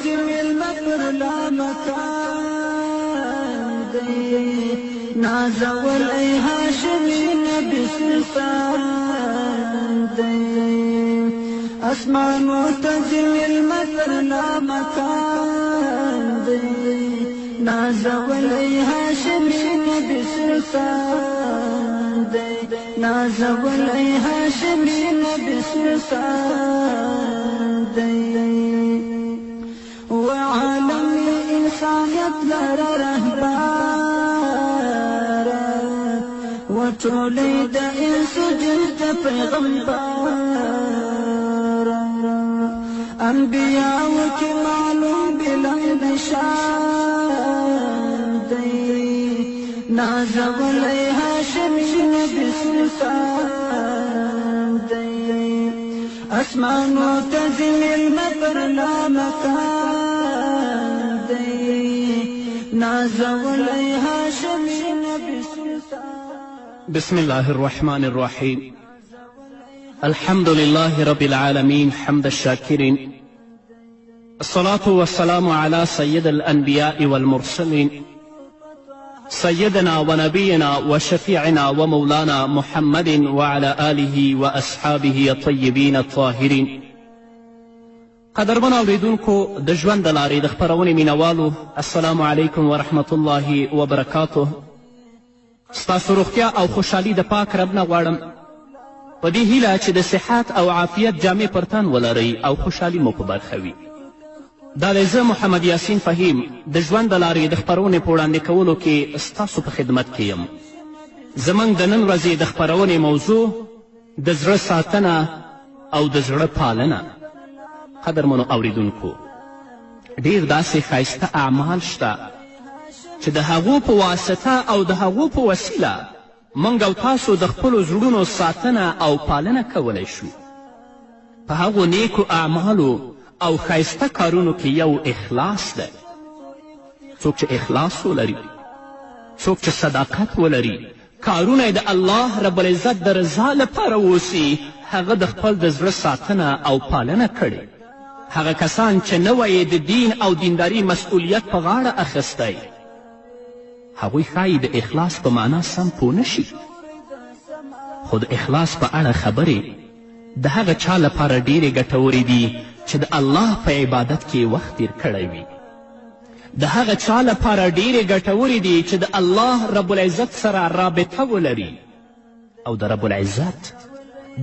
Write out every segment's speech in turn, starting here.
ځي مېلمه پر لامکان دی نازولی هاشمي نبي سلطان دی اسمانو ته ځي مېلمه پر لامکان دی نازولی هاشمي نبي سلطان دی نازولی هاشمي نبي سلطان دی وعالم انسانیت لره رهبر وټولې د انسو جن د پیغمبر انبیاء کې معلوم بلند شان دی نازولی هاشمي نبي سلطان دی اسمانو ته ځي مېلمه پر لامکان دی نازولی هاشمي نبي سلطان بسم الله الرحمن الرحيم الحمد لله رب العالمين حمد الشاكرين الصلاة والسلام على سيد الأنبياء والمرسلين سيدنا ونبينا وشفيعنا ومولانا محمد وعلى آله وأصحابه الطيبين الطاهرين قدرمن اوریدونکو د ژوند د لارې د خپرونې مینوالو السلام علیکم ورحمة الله وبرکاته ستاسو روغتیا او خوشحالي د پاک رب نه غواړم په دې هیله چې د صحت او عافیت جامې پر تن ولرئ او خوشحالي مو په برخه وي دا دی زه محمد یاسین فهیم د ژوند د لارې د خپرونې په وړاندې کولو کې ستاسو په خدمت کې یم زموږ د نن ورځې د خپرونې موضوع د زړه ساتنه او د زړه پالنه قدرمنو اوریدونکو ډېر داسې ښایسته اعمال شته چې د هغو په واسطه او د هغو په وسیله موږ او تاسو د خپلو زړونو ساتنه او پالنه کولی شو په هغو نیکو اعمالو او ښایسته کارونو کې یو اخلاص دی څوک چې اخلاص ولري څوک چې صداقت ولري کارونه یې د الله رب العزت د رضا لپاره اوسي هغه د خپل د زړه ساتنه او پالنه کړې هغه کسان چې نوی یې د دین او دینداري مسئولیت په غاړه اخیستی هغوی ښایي د اخلاص په معنا سم پوه نه شي خو د اخلاص په اړه خبرې د هغه چا لپاره ډیرې ګټورې دي چې د الله په عبادت کې وخت تیر کړی وي د هغه چا لپاره ډیرې ګټورې دي چې د الله رب العزت سره رابطه ولري او د رب العزت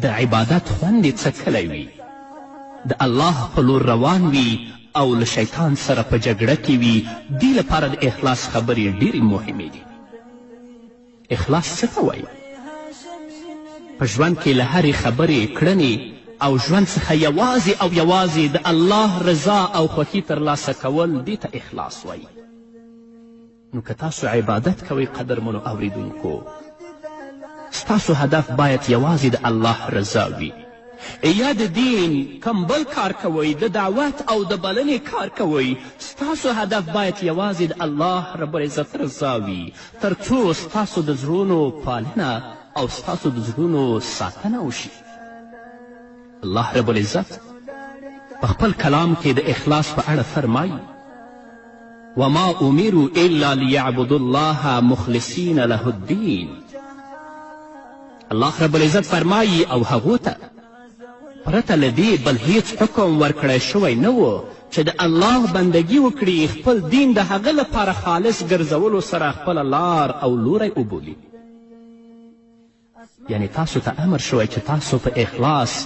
د عبادت خوند یې څکلی وي د الله په لور روان وي او له شیطان سره په جګړه کې وي دې لپاره د اخلاص خبرې ډیرې مهمې دي اخلاص څه ته وایي په ژوند کې له هرې خبرې کړنې او ژوند څخه یوازې او یوازې د الله رضا او خوښي ترلاسه کول دې ته اخلاص وایي نو که تاسو عبادت کوئ قدرمنو اوریدونکو ستاسو هدف باید یوازې د الله رضا وي یا د دین کم بل کار کوئ د دعوت او د بلنې کار کوئ ستاسو هدف باید یوازې د الله رب العزت رضا وي تر څو ستاسو د زړونو پالنه او ستاسو د زړونو ساتنه وشي الله رب العزت په خپل کلام کې د اخلاص په اړه فرمایي وما امروا الا لیعبدوا الله مخلصین له الدین الله رب العزت فرمایي او هغو ته پرته له دې بل هیڅ حکم ورکړی شوی نه و چې د الله بندگی وکړي خپل دین د هغه لپاره خالص ګرځولو سره خپله لار او لوری وبولي یعنی تاسو ته امر شوی چې تاسو په اخلاص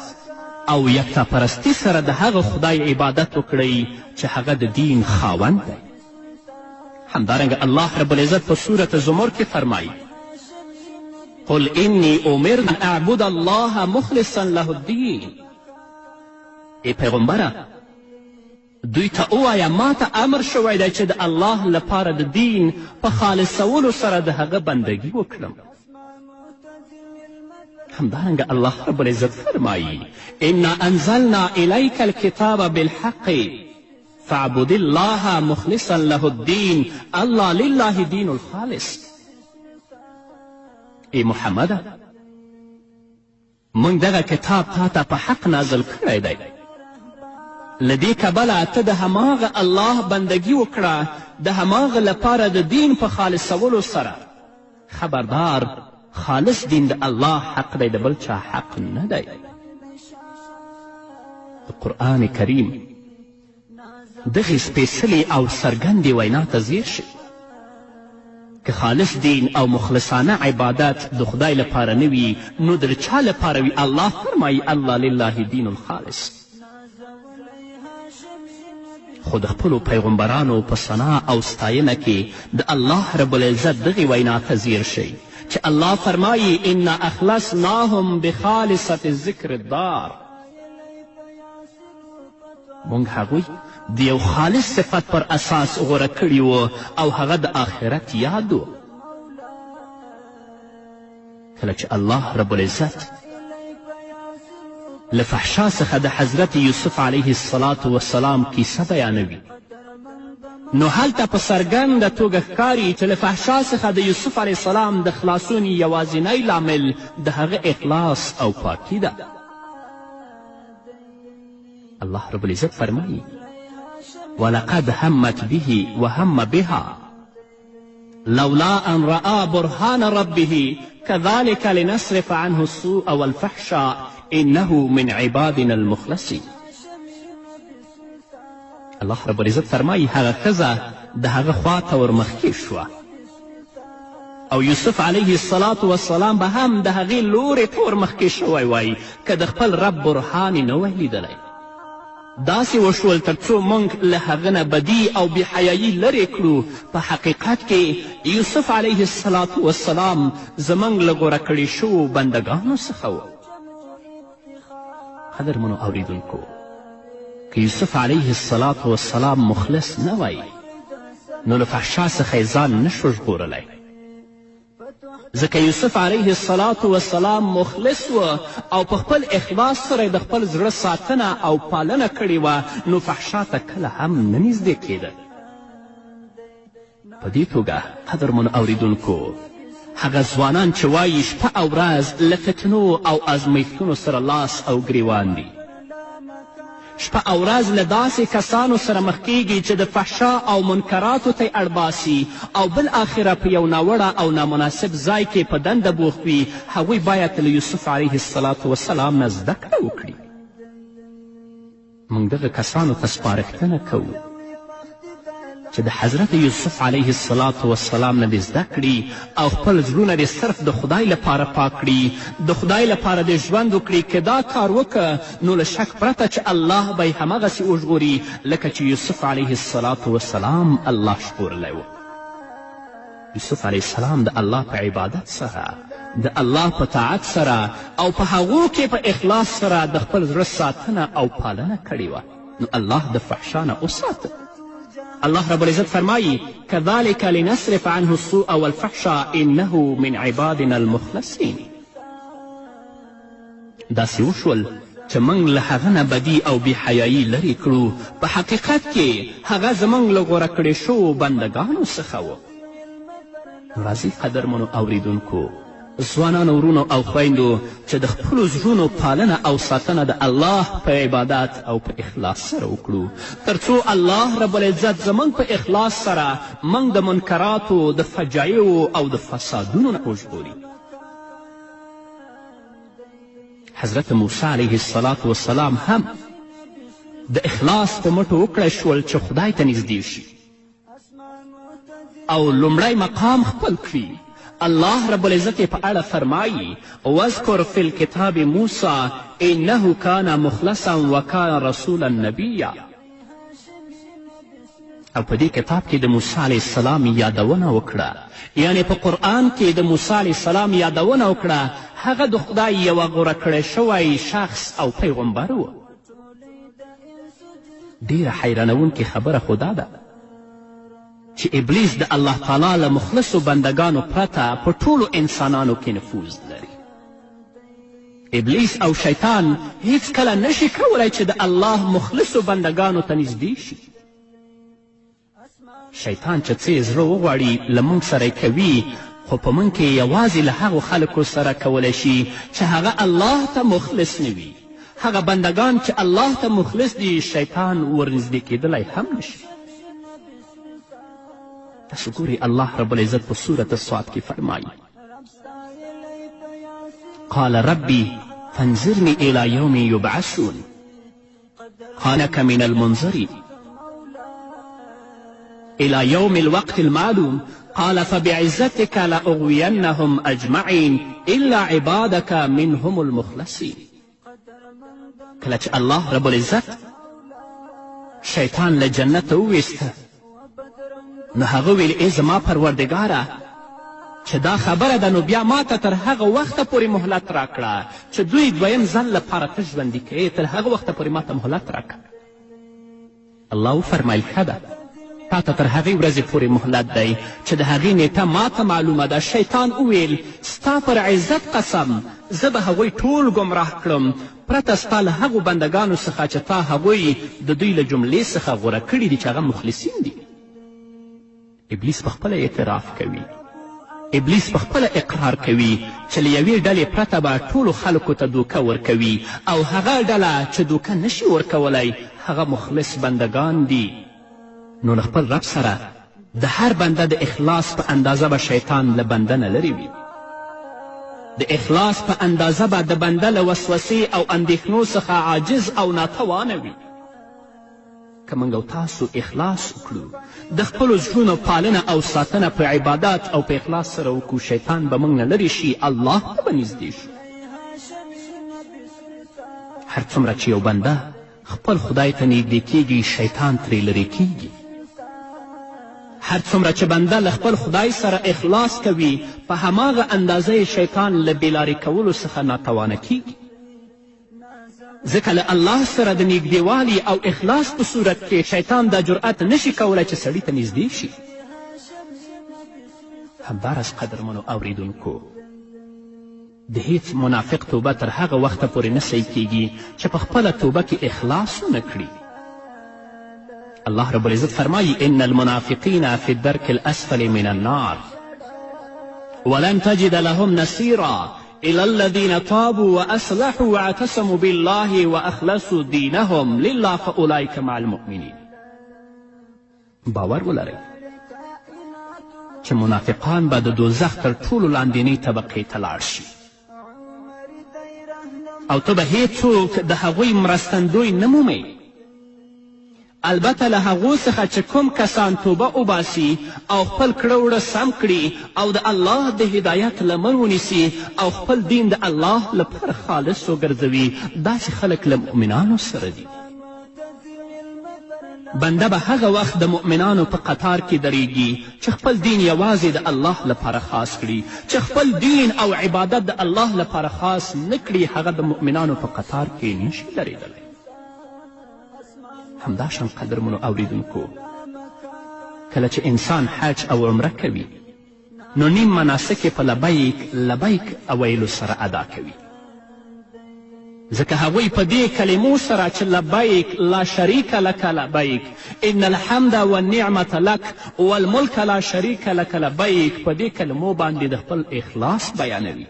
او یکتا پرستی سره د هغه خدای عبادت وکړئ چې هغه د دین خاوند دی همدارنګه الله رب العزت په سورة زمر کې فرمایي قل انی امرت ان اعبد الله مخلصا له الدین ای پیغمبره دوی ته ووایه ما ته امر شوی دی چې د الله لپاره د دین په خالصولو سره د هغه بندگی وکړم همدارنګه الله رب العزت فرمایي انا انزلنا الیک الکتاب بالحق فاعبد الله مخلصا له الدین الله لله دین الخالص ای محمده موږ دغه کتاب تا ته په حق نازل کړی دی له دې کبله ته د هماغه الله بندګي وکړه د هماغه لپاره د دین په خالصولو سره. خبردار خالص دین د الله حق دی، د بل چا حق نه دی. د قرآن کریم دغې سپېڅلې او څرګندې وینا ته ځیر شي. که خالص دین او مخلصانه عبادت د خدای لپاره نه وي نو د چا لپاره وي؟ الله فرمایي الله لله دین الخالص. خو د خپلو پیغمبرانو په ثنا او ستاینه کې د الله رب العزت دغې وینا ته ځیر شئ چې الله فرمایي انا اخلصناهم بخالصة الذکر الدار. موږ هغوی د یو خالص صفت پر اساس غوره کړي وو او هغه د آخرت یاد و. کله چې الله رب العزت له فحشا څخه د حضرت یوسف علیه الصلاة والسلام کیسه بیانوي نو هلته په څرګنده توګه ښکاري چې له فحشا څخه د یوسف علیه السلام د خلاصون یوازینی لامل د هغه اخلاص او پاکي ده. الله رب العزت فرمایي ولقد همت به وهم بها لولا ان رأى برهان ربه كذلك لنصرف عنه السوء والفحشاء انه من عبادنا المخلصين. الله رب العزت فرمایي هغه ښځه د هغه خواته ورمخکې شوه او یوسف علیه الصلاة والسلام به هم د هغې لورې ته ورمخکې شوی وای که د خپل رب برهان یې نه وی لیدلی. داسې وشول تر څو موږ له هغه نه بدي او بېحیایي لرې کړو. په حقیقت کې یوسف علیه الصلاة والسلام زموږ له غوره کړي شوو بندګانو څخه و. قدرمنو اوریدونکو که یوسف علیه الصلاة والسلام مخلص نه وای نو له فحشا څخه یې ځان نشو ژغورلی، ځکه یوسف علیه الصلاة والسلام مخلص و او په خپل اخلاص سره د خپل زړه ساتنه او پالنه کړې وه نو فحشا ته کله هم نه نږدې کېده. په دې توګه قدرمنو اوریدونکو هغه ځوانان چې وایي شپه او ورځ له فتنو او ازمیښتونو سره لاس او ګریوان دي، شپه او ورځ له داسې کسانو سره مخ کیږي چې د فحشا او منکراتو ته اړ باسي او بالاخره په یو ناوړه او نامناسب ځای کې په دنده بوخت وي، هغوی باید له یوسف علیه الصلاة والسلام نه زده کړه وکړي. موږ دغه کسانو ته سپارښتنه کوو چې د حضرت یوسف علیه الصلاة والسلام نه دې زده کړي او خپل زړونه دې صرف د خدای لپاره پاک کړي، د خدای لپاره دې ژوند وکړي. که دا کار وکړه نو له شک پرته چې الله به یې هماغسې وژغوري لکه چې یوسف علیه الصلاة والسلام الله ژغورلی و. یوسف علیه السلام د الله په عبادت سره، د الله په طاعت سره او په هغو کې په اخلاص سره د خپل زړه ساتنه او پالنه کړې وه نو الله د فحشا نه وساته. الله رب العزت فرمایي كذلك لنصرف عنه السوء والفحشاء انه من عبادنا المخلصین. داسې وشول چې موږ له هغه نه بدي او بېحیایي لرې کړو. په حقیقت کې هغه زموږ له غوره کړې شوو بندګانو څخه و. راځئ قدرمنو اوریدونکو ځوانانو ورونو او خویندو چې د خپلو زړونو پالنه او ساتنه د الله په عبادت او په اخلاص سره وکړو تر څو الله رب العزت زموږ په اخلاص سره موږ د منکراتو د فجایعو او د فسادونو نه وژغوري. حضرت موسی علیه الصلاة والسلام هم د اخلاص په مټو وکړی شول چې خدای ته نږدې شي او لومړی مقام خپل کړي. الله رب العزت په اړه فرمایي واذکر فی الکتاب موسی انه کان مخلصا وکان رسولا نبیا. او په دې کتاب کې د موسی علیه السلام یادونه وکړه، یعنی په قرآن کې د موسی علیه السلام یادونه وکړه. هغه د خدای یوه غوره کړی شوی شخص او پیغمبر و. ډیره حیرانونکې خبره خو دا ده چې ابلیس د الله تعالی له مخلصو بندګانو پرته په ټولو انسانانو کې نفوذ لري. ابلیس او شیطان هیڅ کله نشي کولی چې د الله مخلصو بندګانو ته نږدې شي. شیطان چې څه زړه وغواړي له موږ سره کوي، خو په موږ کې یوازې له هغو خلکو سره کولی شي چې هغه الله ته مخلص نه وي، هغه بندگان چې الله ته مخلص دي شیطان ورنږدې کیدلی هم نشي. تاسو ګورئ الله رب العزت په سورة الصاد کې فرمایي قال ربي فانظرني إلى يوم يبعثون قال إنك من المنظرين إلى يوم الوقت المعلوم قال فبعزتك لأغوينهم أجمعين إلا عبادك منهم المخلصين. کله چې الله رب العزت شیطان له جنته وویسته نو هغه ویل ای زما پروردګاره چې دا خبره ده نو بیا ما ته تر هغه وخته پورې مهلت راکړه چې دوی دویم ځل لپاره ته ژوندي کوې تر هغه وخته پورې ما ته مهلت راکړه. الله وفرمیل ښه ده تا ته تر هغې ورځې پورې مهلت دی چې د هغې نیټه ما ته معلومه ده. شیطان وویل ستا پر عزت قسم زه به هغوی ټول ګمراه کړم پرته ستا له هغو بندګانو څخه چې تا هغوی د دوی له جملې څخه غوره کړي دي چې هغه مخلصین دي. ابلیس پخپله اعتراف کوي، ابلیس پخپله اقرار کوي چې له یوې ډلې پرته به ټولو خلکو ته دوکه ورکوي او هغه ډله چې دوکه نشي ورکولی هغه مخلص بندگان دي. نو له خپل رب سره د هر بنده د اخلاص په اندازه به شیطان له بنده نه لرې وي. د اخلاص په اندازه به د بنده له وسوسې او اندېښنو څخه عاجز او ناتوانه وي. که موږ او تاسو اخلاص وکړو د خپلو زړونو پالنه او ساتنه په عبادات او په اخلاص سره وکړو شیطان به موږ نه لرې شي الله ته به نږدې شو. هر څومره چې یو بنده خپل خدای ته نږدې کیږي شیطان ترې لرې کیږي. هر څومره چې بنده له خپل خدای سره اخلاص کوي په هماغه اندازه شیطان له بېلارې کولو څخه ناتوانه کیږي. ځکه له الله سره د نږدېوالي او اخلاص په صورت کې شیطان دا جرأت نشي کولی چې سړي ته نږدې شي. همداراز قدرمنو اوریدونکو د هیڅ منافق توبه تر هغه وخته پورې نه صحیح کیږي چې په خپله توبه کې اخلاص ونه کړي. الله رب العزت فرمایي ان المنافقین فی الدرک الاسفل من النار ولن تجد لهم نصیرا إلى الذين تابوا وأصلحوا واعتصموا بالله وأخلصوا دينهم لله فأولئك مع المؤمنين. باور ولرئ چې منافقان به د دوزخ تر ټولو لاندینۍ طبقې ته لاړ شي او ته به هیڅوک د هغوی مرستندوی نه مومئ. البته له هغو څخه چې کوم کسان توبه وباسي او خپل کړه وړه سم کړي او د الله د هدایت لمن ونیسي او خپل دین د الله لپاره خالص وګرځوي داسې خلک له مؤمنانو سره دي. بنده به هغه وخت د مؤمنانو په قطار کې درېږي چې خپل دین یوازې د الله لپاره خاص کړي، چې خپل دین او عبادت د الله لپاره خاص نه کړي هغه د مؤمنانو په قطار کې نشي درېدلی. همداشان قدرمنو اوریدونکو کله چې انسان حج او عمره کوي نو نیم مناسک په لبیک لبیک ویلو سره ادا کوي ځکه هغوی په دې کلمو سره چې لبیک لا شریک لک لبیک ان الحمد والنعمة لک والملک لا شریک لک لبیک په دې کلمو باندې د خپل اخلاص بیانوي.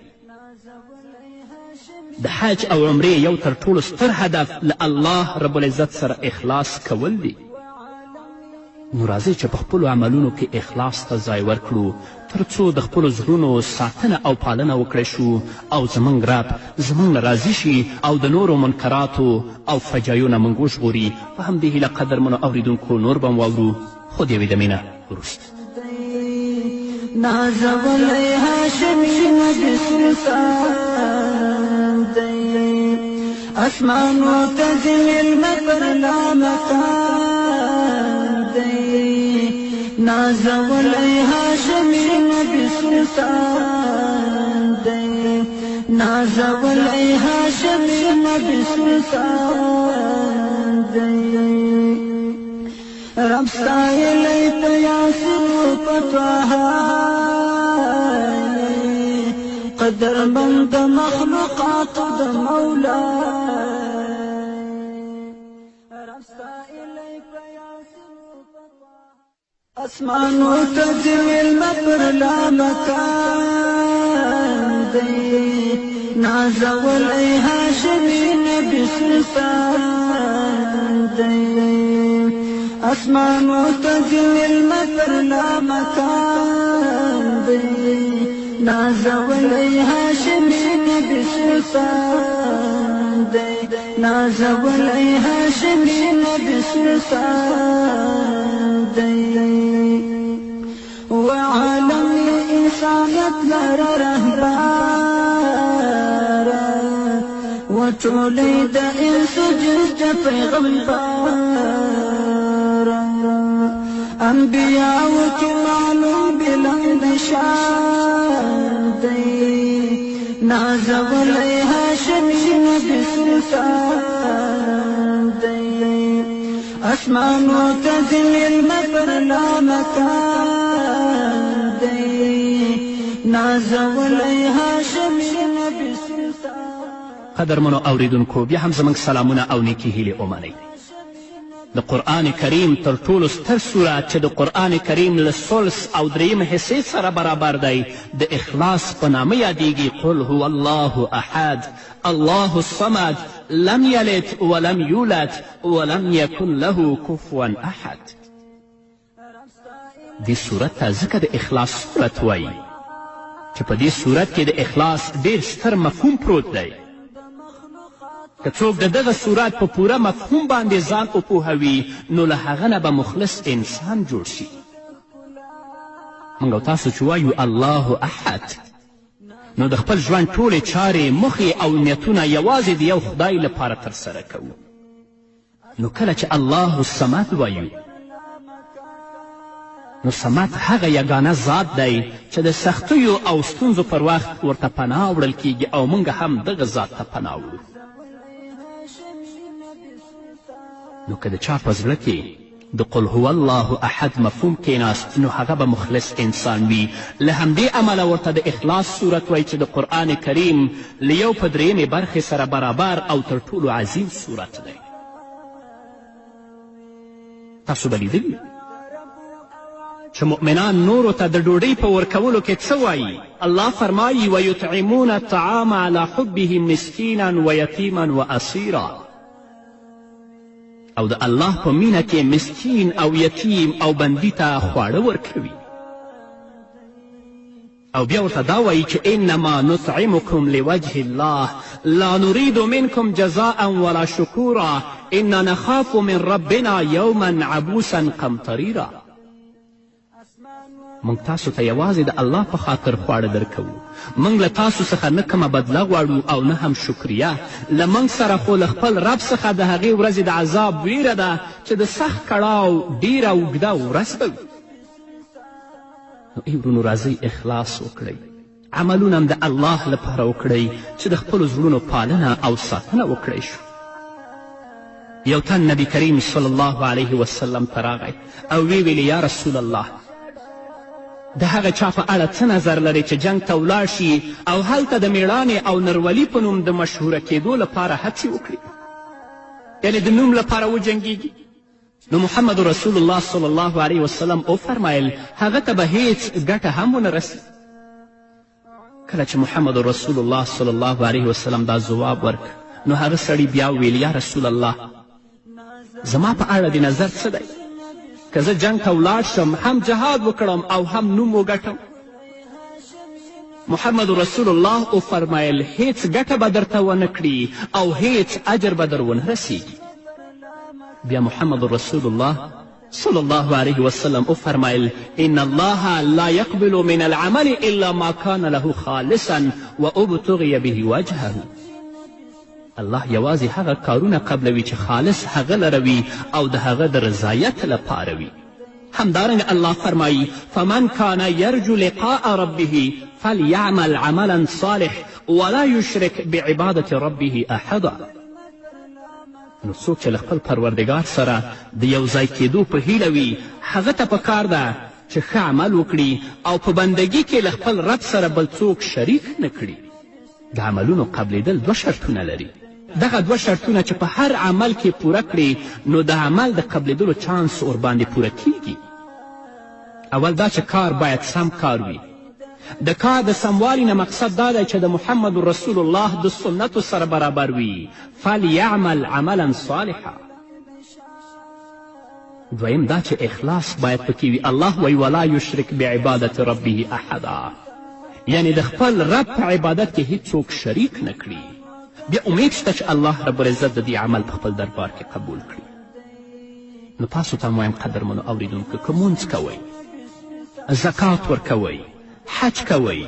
د حج او عمرې یو تر ټولو ستر هدف له الله رب العزت سره اخلاص کول دی. نو راځئ چې په خپلو عملونو کې اخلاص ته ځای ورکړو تر څو د خپلو زړونو ساتنه او پالنه وکړی شو او زموږ رب زموږ نه راضي شي او د نورو منکراتو او فجایو نه موږ وژغوري. په همدې هیله قدرمنو اوریدونکو نور به واورو خو د یوې دمې نه وروسته. نازولی هاشمی بسلطان دی اسمانو تزل المطر لامکان دی نازولی هاشمی بسلطان دی نازولی هاشمی بسلطان دی رب ستایلی په یاسین و پتوهایی قدرمند د مخلوقاتو د مولا رب ستایلی په یاسین و پتوهایی اسمانو ته ځي مېلمه پر لامکان دی نازولی هاشمی نبی سلطان دی اسمانو تزل المطر لا مکان دی نازولی هاشمی نبی سلطان دی نازولی هاشمی نبی سلطان دی وعالم انسانیت لر رهبر وطولی دا انسو جز پیغمبر انبیاء کی معلوم بلند شان دی نازولی هاشمی نبی سلطان دی اسمان و تزل المطر لا مکان دی نازولی هاشمی نبی سلطان. قدرمنو اوریدونکو بیا هم زموږ سلامونه او نیکې هیلې ومنئ. د قرآن کریم تر ټولو ستر سورت چې د قرآن کریم له ثلث او دریم حصې سره برابر دی د اخلاص په نامه یادیږي. قل هو الله احد الله الصمد لم یلد ولم یولد ولم یکن له کفوا احد. دې صورت ته ځکه د اخلاص صورت وایي چې په دې صورت کې د اخلاص ډېر ستر مفهوم پروت دی. که څوک د دغه صورت په پوره مفهوم باندې ځان وپوهوي نو له هغه نه به مخلص انسان جوړ شي. موږ او تاسو چې وایو الله احد نو د خپل ژوند ټولې چارې موخې او نیتونه یوازې د یو خدای لپاره ترسره کوو. نو کله چې الله الصمد وایو نو صمد هغه یگانه ذات دی چې د سختیو او ستونزو پر وخت ورته پناه وړل کیږي او موږ هم دغه ذات ته پناه وړو. نو که د چا په زړه کې د قل هو الله احد مفهوم کیناست نو هغه به مخلص انسان وي. له همدې امله ورته د اخلاص صورت وایي چې د قرآن کریم له یو په درېیمې برخې سره برابر او تر ټولو عظیم صورت دی. تاسو به لیدلي چې مؤمنان نورو ته د ډوډۍ په ورکولو کې څه وایي؟ الله فرمایي ویطعمون الطعام علی حبه مسکینا ویتیما واسیرا. او د الله په مینه کې مسکین او یتیم او بندي ته خواړه ورکوي. او بیا ورته دا وایي چې انما نطعمکم لوجه الله لا نريد منکم جزاء ولا شکورا انا نخاف من ربنا یوما عبوسا قمطریرا. موږ تاسو ته یوازې د الله په خاطر خواړه درکوو. موږ له تاسو څخه نه کومه بدله غواړو او نه هم شکریه. له موږ سره خو له خپل رب څخه د هغې ورځې د عذاب ویره ده چې د سخت کړاو ډیره اوږده ورځ به وي. نو ای ورونو راځئ اخلاص وکړئ. عملونه هم د الله لپاره وکړئ چې د خپلو زړونو پالنه او ساتنه وکړئ شو. یو تن نبی کریم صلی الله علیه وسلم ته راغی او وی ویلې یا رسول الله د هغه چا په اړه څه نظر لرې چې جنګ ته ولاړ شي او هلته د میړانې او نرولي په نوم د مشهوره کېدو لپاره هڅې وکړي، یعنې د نوم لپاره وجنګېږي؟ نو محمد رسول الله صلی الله علیه وسلم وفرمایل هغه ته به هیڅ ګټه هم ونه رسي. کله چې محمد رسول الله صلی الله علیه وسلم دا ځواب ورک نو هغه سړي بیا ویل یا رسول الله زما په اړه د نظر څه دی؟ که زه جنګ ته ولاړ شم هم جهاد وکړم او هم نوم وګټم؟ محمد رسول الله وفرمایل هیڅ ګټه به درته ونه کړي او هیڅ اجر به در ونه رسیږي. بیا محمد رسول الله صلی الله علیه وسلم وفرمایل ان الله لا يقبل من العمل الا ما كان له خالصا وابتغي به وجهه. الله یوازې هغه کارونه قبلوي چې خالص هغه لروي او د هغه د رضایت لپاره وي. همدارنګه الله فرمایي فمن کان یرجو لقاء ربه فلیعمل عملا صالح ولا یشرک بعبادة ربه احدا. نو څوک چې له خپل پروردګار سره د یو ځای کېدو په هیله وي هغه ته پکار ده چې ښه عمل وکړي او په بندګي کې له خپل رب سره بل څوک شریک نه کړي. د عملونو قبلیدل دوه شرطونه لري. دغه دوه شرطونه چې په هر عمل کې پوره کړي نو د عمل د قبلیدلو چانس ورباندې پوره کیږي. اول دا چې کار باید سم کار وي د کار د سموالي نه مقصد دا دی چې د محمد رسول الله د سنتو سره برابر وي. فلیعمل عملا صالحا. دویم دا چې اخلاص باید پکې وي. الله وی ولا یشرک بعبادت ربه احدا، یعنی د خپل رب په عبادت کې هیڅوک شریک نه کړي. بیا امید شته چې الله رب العزت د دې عمل په خپل دربار کې قبول کړي. نو تاسو ته وایم قدرمنو اوریدونکو، که مونځ کوئ، زکات ورکوئ، حج کوئ،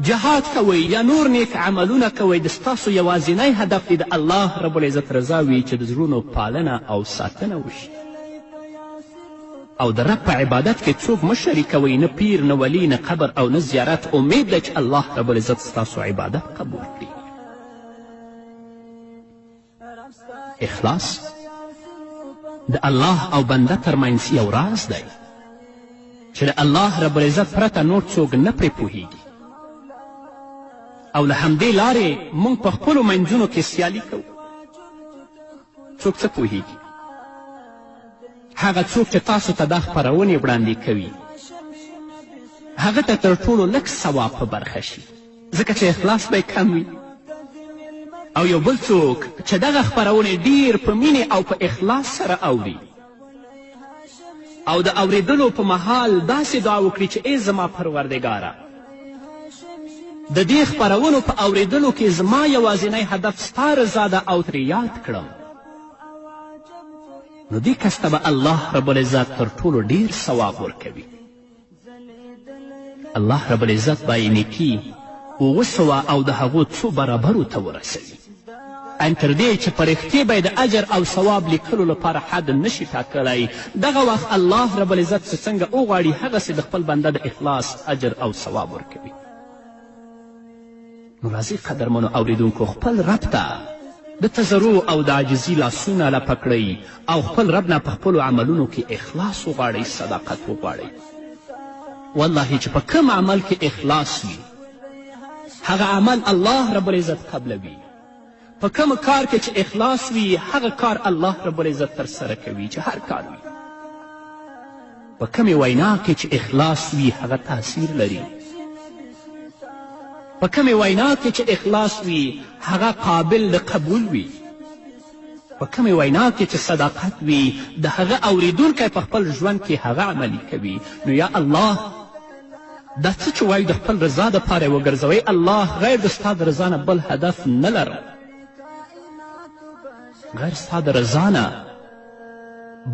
جهاد کوئ یا نور نیک عملونه کوئ، د ستاسو یوازینی هدف دی د الله رب العزت رضا وي، چې د زړونو پالنه او ساتنه وشي. او د رب په عبادت کې څوک مه شریکوئ، نه پیر، نه ولی، نه قبر او نه زیارت. امید دی چې الله رب العزت ستاسو عبادت قبول کړي. اخلاص د الله او بنده ترمنځ یو راز دی چې د الله رب العزت پرته نور څوک نه پرې پوهیږي. او له همدې لارې موږ په خپلو منځونو کې سیالي کوو. څوک څه پوهیږي؟ هغه څوک چې تاسو ته دا خپرونې وړاندې کوي هغه ته تر ټولو لږ ثواب په برخه شي، ځکه چې اخلاص به کم وي. او یو بل څوک چې دغه خپرونې ډیر په مینې او په اخلاص سره اوري او د اوریدلو په مهال داسې دعا وکړي چې ای زما پروردګاره، د دې خپرونو په اوریدلو کې زما یوازینی هدف ستا رضا ده او ترې یاد کړم، نو دې کس ته به الله رب العزت تر ټولو ډیر ثواب ورکوي. الله رب العزت به یې نیکي 700 او د هغو څو برابرو ته ورسوي. ان تر دې چې په رښتې به یې د اجر او ثواب لیکلو لپاره حد نشي ټاکلی. دغه وخت الله رب العزت چې څنګه وغواړي هغسې د خپل بنده د اخلاص اجر او ثواب ورکوي. نو راځئ قدرمنو اوریدونکو، خپل رب ته د تضرع او د عاجزي لاسونه لپه کړئ او خپل رب نه په خپلو عملونو کې اخلاص وغواړئ، صداقت وغواړئ. والله چې په کوم عمل کې اخلاص وي هغه عمل الله رب العزت قبلوي. په کوم کار کې چې اخلاص وي هغه کار الله رب العزت ترسره کوي، چې هر کار وي. په کومې وینا کې چې اخلاص وي هغه تاثیر لري. په کومې وینا کې چې اخلاص وي هغه قابل د قبول وي. په کومې وینا کې چې صداقت وي د هغه اوریدونکی په خپل ژوند کې هغه عملي کوي. نو یا الله دا څه چې وایو د خپل رضا دپاره یې وګرځوئ. الله غیر د ستا د رضا نه بل هدف نه لرم، غیر ستا د رضا نه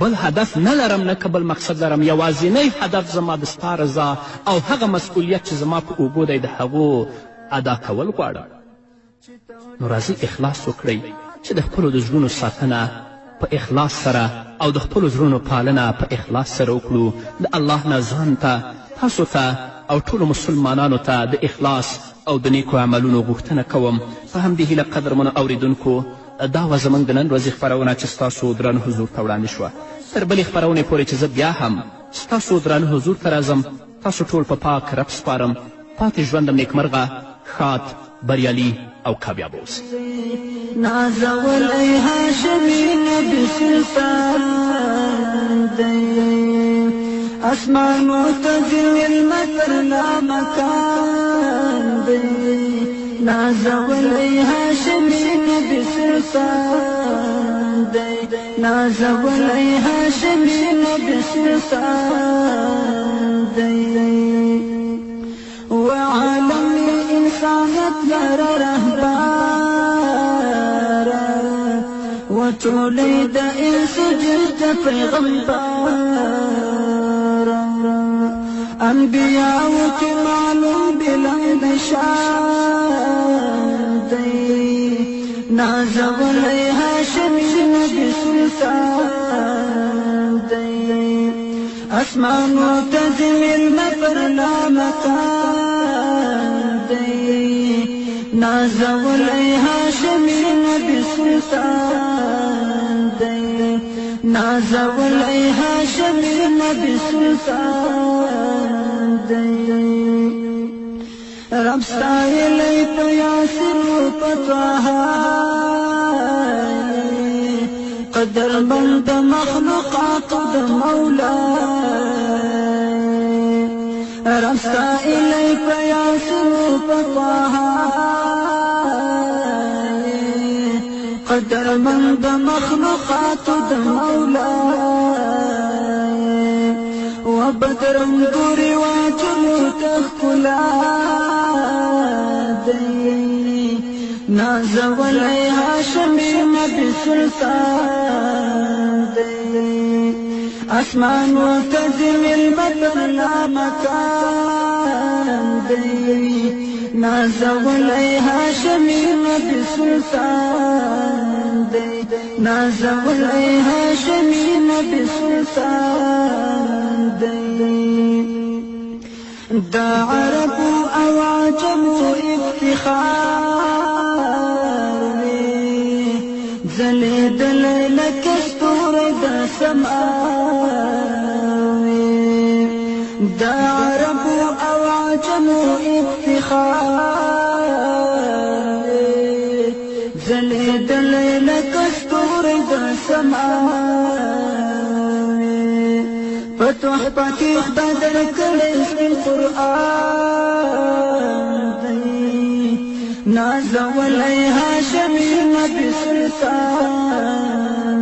بل هدف نه لرم، نه که بل مقصد لرم. یوازینی هدف زما د ستا رضا او هغه مسئولیت چې زما په اوږو دی د هغو ادا کول غواړم. نو راځئ اخلاص وکړئ چې د خپلو د زړونو ساتنه په اخلاص سره او د خپلو زړونو پالنه په اخلاص سره وکړو. د الله نه ځان ته، تاسو ته او ټولو مسلمانانو ته د اخلاص او د نیکو عملونو غوښتنه کوم. په همدې هیله قدرمنو اوریدونکو، دا وه زموږ د نن ورځې خپرونه چې ستاسو درانه حضور ته وړاندې شوه. تر بلې خپرونې پورې چې زه بیا هم ستاسو درانه حضور ته راځم، تاسو ټول په پاک رب سپارم. پاتې ژوندم نیکمرغه، ښاد، بریالي او کامیاب اوسئ. نازولی هاشمی نبی سلطان دی، اسمانو ته ځینې لمر لا مکان دی. نازولی هاشمی نبی سلطان دی، نازولی هاشمی نبی سلطان دی. وعالم انسانیت لر رهبر وټولې د انس جد پیغمبر. انبیاءو کې معلوم بلند شان دی، نازولی هاشمی نبی سلطان دی. اسمانو ته زمین مفر لا مکان دی، نازولی هاشمی نبی سلطان دی، نازولی هاشمی نبی سلطان دی. رب ستایلی په یاسر و په طه، قدرمند مخلوقات د مولا. رب ستایلی په یاسر وطه قدر من د مخلوقات د مولا وبدرم ګوري واجلو تخلا نازولی هاشمی نبی سلطان اسمان و تزم المطر لا مکان نازولی هاشمی نبی سلطان نازولی هاشمی نبی سلطان دا عرب او عجم افتخار زلیدل لکستور دا سماوی دا عرب او عجم افتخار زلیدل لکستور دا سماوی فتوح پاکی خدا در کلیس قرآن نازولی هاشمی نبی سلطان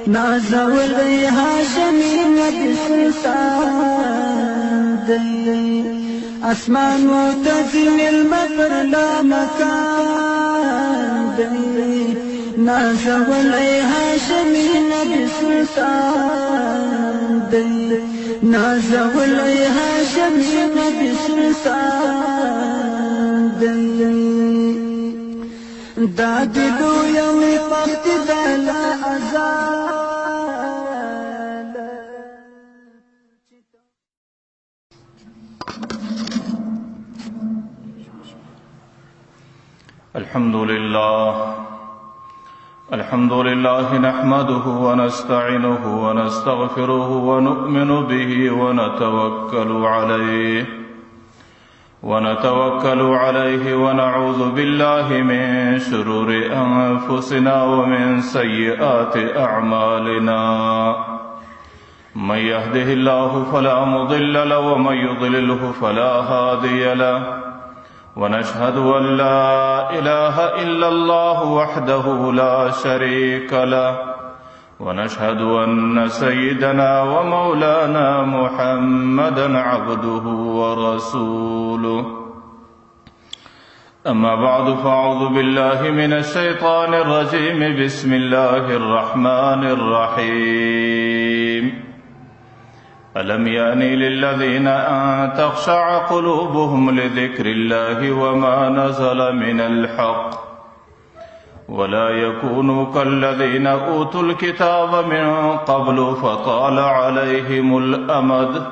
نازولی هاشمی نبی سلطان اسمان و تزم المطر لا مکان نازولی هاشمی نبی سلطان نازولی هاشمی نبی سلطان دا دلو یوی وقت دلا ازال الحمد لله نحمده ونستعينه ونستغفره ونؤمن به ونتوكل عليه ونعوذ بالله من شرور أنفسنا ومن سيئات أعمالنا من يهده الله فلا مضل له ومن يضلله فلا هادي له ونشهد أن لا إله إلا الله وحده لا شريك له ونشهد أن سيدنا ومولانا محمدا عبده ورسوله أما بعد فأعوذ بالله من الشيطان الرجيم بسم الله الرحمن الرحيم ألم يأن للذين أن تخشع قلوبهم لذكر الله وما نزل من الحق ولا يكونوا كالذين أوتوا الكتاب من قبل فطال عليهم الأمد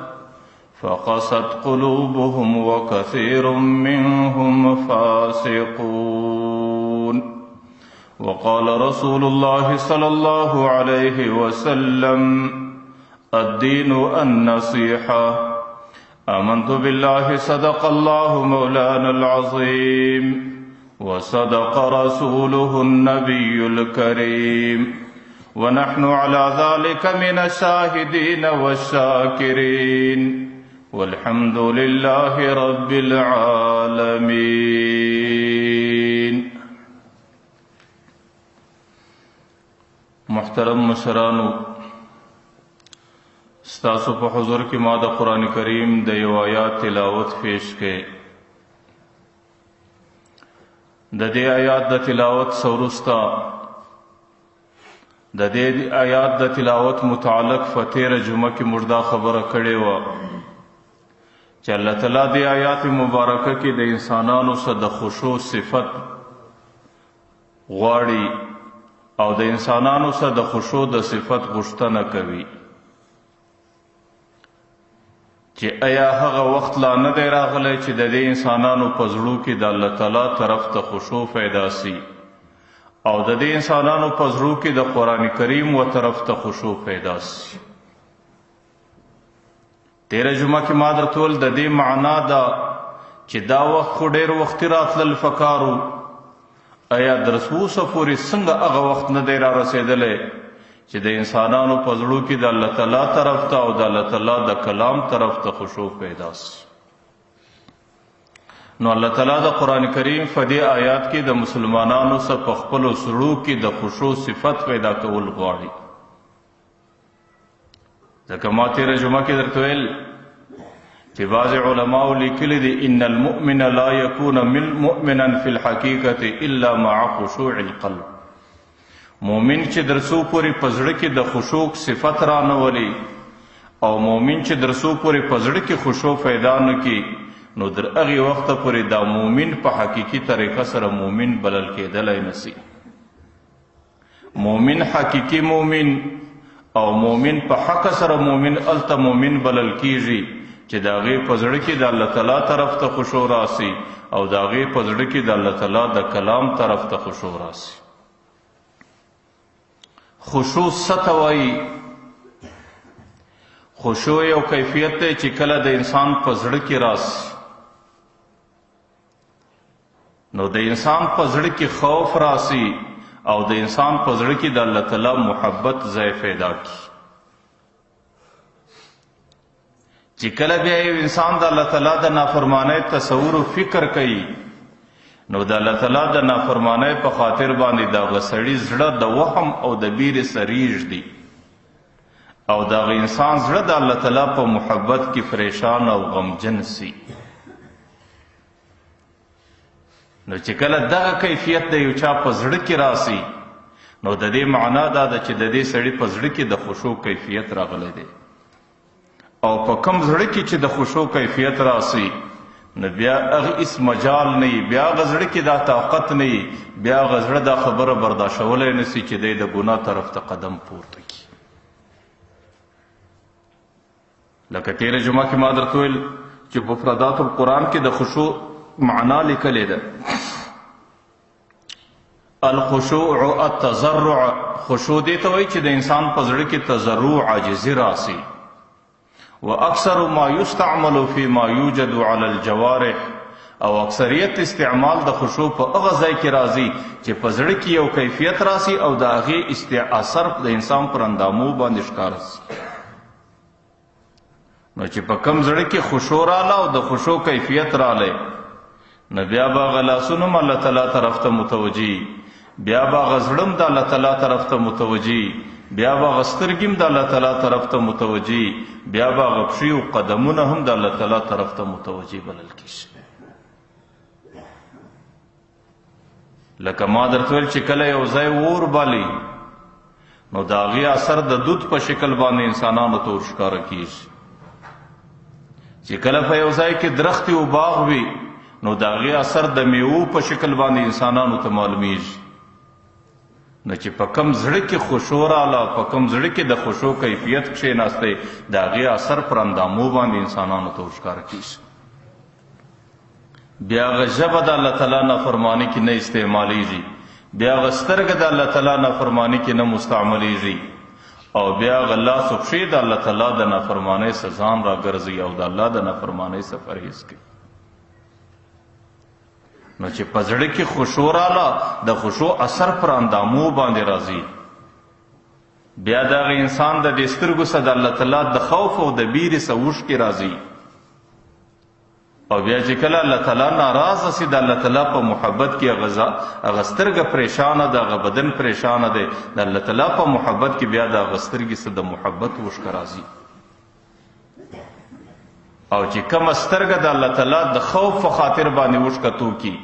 فقست قلوبهم وكثير منهم فاسقون وقال رسول الله صلى الله عليه وسلم الدين النصيحة آمنت بالله صدق الله مولانا العظيم وصدق رسوله النبي الكريم ونحن على ذلك من الشاهدين والشاكرين والحمد لله رب العالمين. محترم مشرانو، ستاسو په حضور کې ما د قرآن کریم د یو آیات تلاوت پیش کړي. د دې آیات د تلاوت سورستا د دې آیات د تلاوت متعلق فتیر جمعه کې مردا خبره کړې و چې الله تعالی د آیات مبارکه کې د انسانانو سره د خشوع صفت غواړي او د انسانانو سره د خشوع د صفت غوښتنه کوي چې آیا هغه وخت لا نه دی راغلی چې د دې انسانانو په زړو کې د الله تعالی طرف ته خشوع پیدا سي او د دې انسانانو په زړو کې د قرآن کریم و طرف ته خشوع پیدا سي. تیره جمعه کې ما درته ویل د دې معنا دا چې دا وخت خو ډېر وختي راتلل فکارو، آیا در اوسه پورې څنګه هغه وخت نه دی را رسېدلی چې د انسانانو په زړو کې د الله تعالی طرف ته او د الله تعالی د کلام طرف ته خشوع پیدا سي. نو الله تعالی د قرآن کریم په دې آیات کې د مسلمانانو سره په خپلو سړو کې د خشوع صفت پیدا کول غواړي. ځکه ما تېره جمعه کې درته ویل چې بعض علماو لیکلي دي ان المؤمن لا یکون مؤمنا فی الحقیقة الا مع خشوع القلب. مومن چې درسو پورې په زړه کې د خشوع صفت رانولي او مومن چې درسو پورې په زړه کې خشوع پیدا نه کړي نو در هغې وخته پورې دا مومن په حقیقي طریقه سره مومن بلل کېدلی نسی. مومن حقیقي مومن او مومن په حق سره مومن الته مومن بلل کیږي چې د هغې په زړه کې د الله تعالی طرف ته خشوع راسي او د هغې په زړه کې د الله تعالی د کلام طرف ته خشوع راسي. خشوع څه ته وایي؟ خشوع یو کیفیت دی چې کله د انسان په زړه کې راسي نو د انسان په زړه کې خوف راسي او د انسان په زړه کې د الله تعالی محبت ځای پیدا کی. چې کله بیا یو انسان د الله تعالی د نافرمانۍ تصور و فکر کوي نو د الله تعالی د نافرمانۍ په خاطر باندې د هغه سړي زړه د وهم او د بیرې سریږ دي او د هغه انسان زړه د الله تعالی په محبت کې پریشان او غمجن سي. نو چې کله دغه کیفیت د یو چا په زړه کې راسي نو د دې معنا دا ده چې د دې سړي په زړه کې د خشوع کیفیت راغلی دی او په کم زړه کې چې د خشوع کیفیت راسي نو بیا هغه هیڅ مجال نه وي، بیا هغه زړه کې دا طاقت نه وي، بیا هغه زړه دا خبره برداشتولی نه سي چې دی د ګناه طرف ته قدم پورته کړي. لکه تېره جمعه کې ما درته ویل چې په مفردات القرآن کې د خشوع معنا لیکلې ده. الخشوع التضرع، خشوع دې ته وایي چې د انسان په زړه کې تضرع عاجزي راسي. واکثر ما یستعمل فيما یوجد على الجوارح، او اکثریت استعمال د خشوع په هغه ځای کې راځي چې په زړه کې یو کیفیت راسي او د هغې اثر د انسان پر اندامو باندې ښکاره سي. نو چې په کم زړه کې خشوع راله او د خشوع کیفیت رالی نو بیا به هغه لاسونه هم الله تعالی طرف ته متوجي، بیا به هغه زړه هم د الله تعالی طرف ته متوجي، بیا به هغه سترګې هم د الله تعالی طرف ته متوجي، بیا به هغه پښې او قدمونه هم د الله تعالی طرف ته متوجي بلل کېږي. لکه ما درته ویل چې کله یو ځای اور بالي نو د هغې اثر د دود په شکل باندې انسانانو ته ورښکاره کېږي. چې کله په یو ځای کې درختې او باغ وي نو د هغې اثر د میوو په شکل باندې انسانانو ته معلومیږي. نو چې په کم زړه کې خشوع راله، په کم زړه کې د خشوع کیفیت کښېناستی د هغې اثر پر اندامو باندې انسانانو ته ورښکاره کېږي. بیا هغه ژبه د الله تعالی نافرماني کې نه استعمالیږي، بیا هغه سترګه د الله تعالی نافرماني کې نه مستعملیږي او بیا هغه لاس او پښې د الله تعالی د نافرمانۍ څخه ځان راګرځي او د الله د نافرمانۍ څخه پرهیز کوي. نو چې په زړه کې خشوع راله د خشوع اثر پر اندامو باندې راځي، بیا د هغه انسان د دې سترګو څخه د الله تعالی د خوف او د بیرې څخه اوښکې راځي او بیا چې کله الله تعالی ناراضه سي د الله تعالی په محبت کې هغه سترګه پریشانه ده، هغه بدن پریشانه دی، د الله تعالی په محبت کې بیا د هغه سترګې څخه د محبت اوښکه راځي. او چې کومه سترګه د الله تعالی د خوف په خاطر باندې اوښکه توکي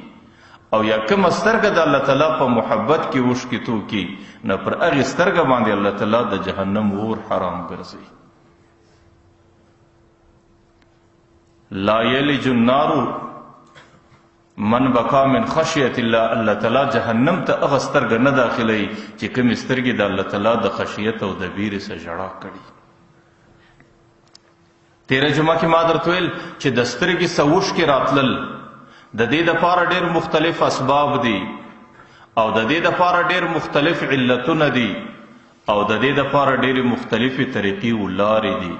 او یا کومه سترګه د الله تعالی په محبت کې اوښکې توکي نو پر هغې سترګه باندې الله تعالی د جهنم اور حرام ګرځوي. لا یلج النار من بقا من خشیت الله، الله تعالی جهنم ته هغه سترګه نه داخلوي چې کومې سترګې د الله تعالی د خشیت او د بیرې څخه ژړا کړي. تېره جمعه کې ما درته ویل چې د سترګې څخه اوښکې راتلل د دې دپاره ډېر مختلف اسباب دي او د دې دپاره ډېر مختلف علتونه دي او د دې دپاره ډېرې مختلفې طریقې و لارې دي.